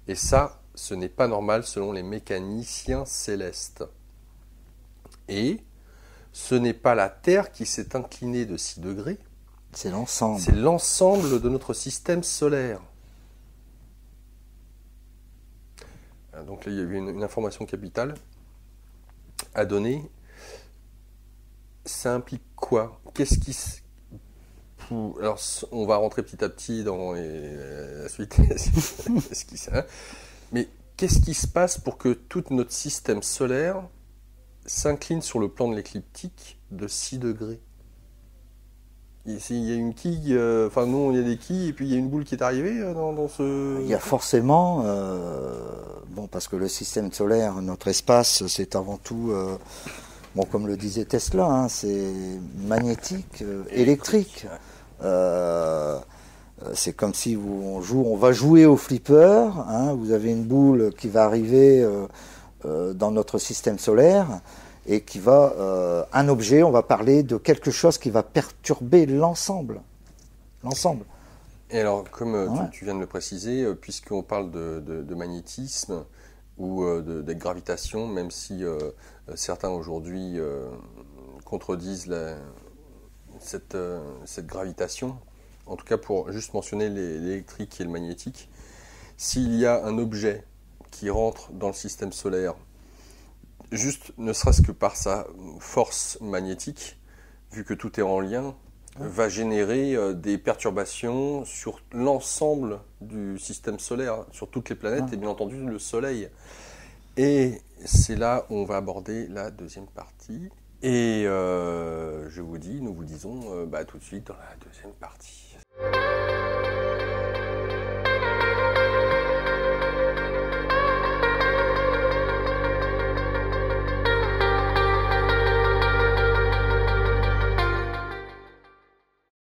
Et ça, ce n'est pas normal selon les mécaniciens célestes. Et ce n'est pas la Terre qui s'est inclinée de 6 degrés, c'est l'ensemble. C'est l'ensemble de notre système solaire. » Donc là, il y a eu une information capitale à donner. Ça implique quoi? Alors, on va rentrer petit à petit dans la suite. Mais qu'est-ce qui se passe pour que tout notre système solaire s'incline sur le plan de l'écliptique de 6 degrés? Il y a une quille, nous, il y a des quilles, et puis il y a une boule qui est arrivée dans ce... Il y a forcément, parce que le système solaire, notre espace, c'est avant tout, comme le disait Tesla, c'est magnétique, électrique. C'est comme si on va jouer au flipper, vous avez une boule qui va arriver dans notre système solaire, et qui va, un objet, on va parler de quelque chose qui va perturber l'ensemble. Et alors, comme tu viens de le préciser, puisqu'on parle de magnétisme ou de gravitation, même si certains aujourd'hui contredisent cette gravitation, en tout cas pour juste mentionner l'électrique et le magnétique, s'il y a un objet qui rentre dans le système solaire, juste ne serait-ce que par sa force magnétique, vu que tout est en lien, va générer des perturbations sur l'ensemble du système solaire, sur toutes les planètes et bien entendu le Soleil. Et c'est là où on va aborder la deuxième partie. Et nous vous disons tout de suite dans la deuxième partie.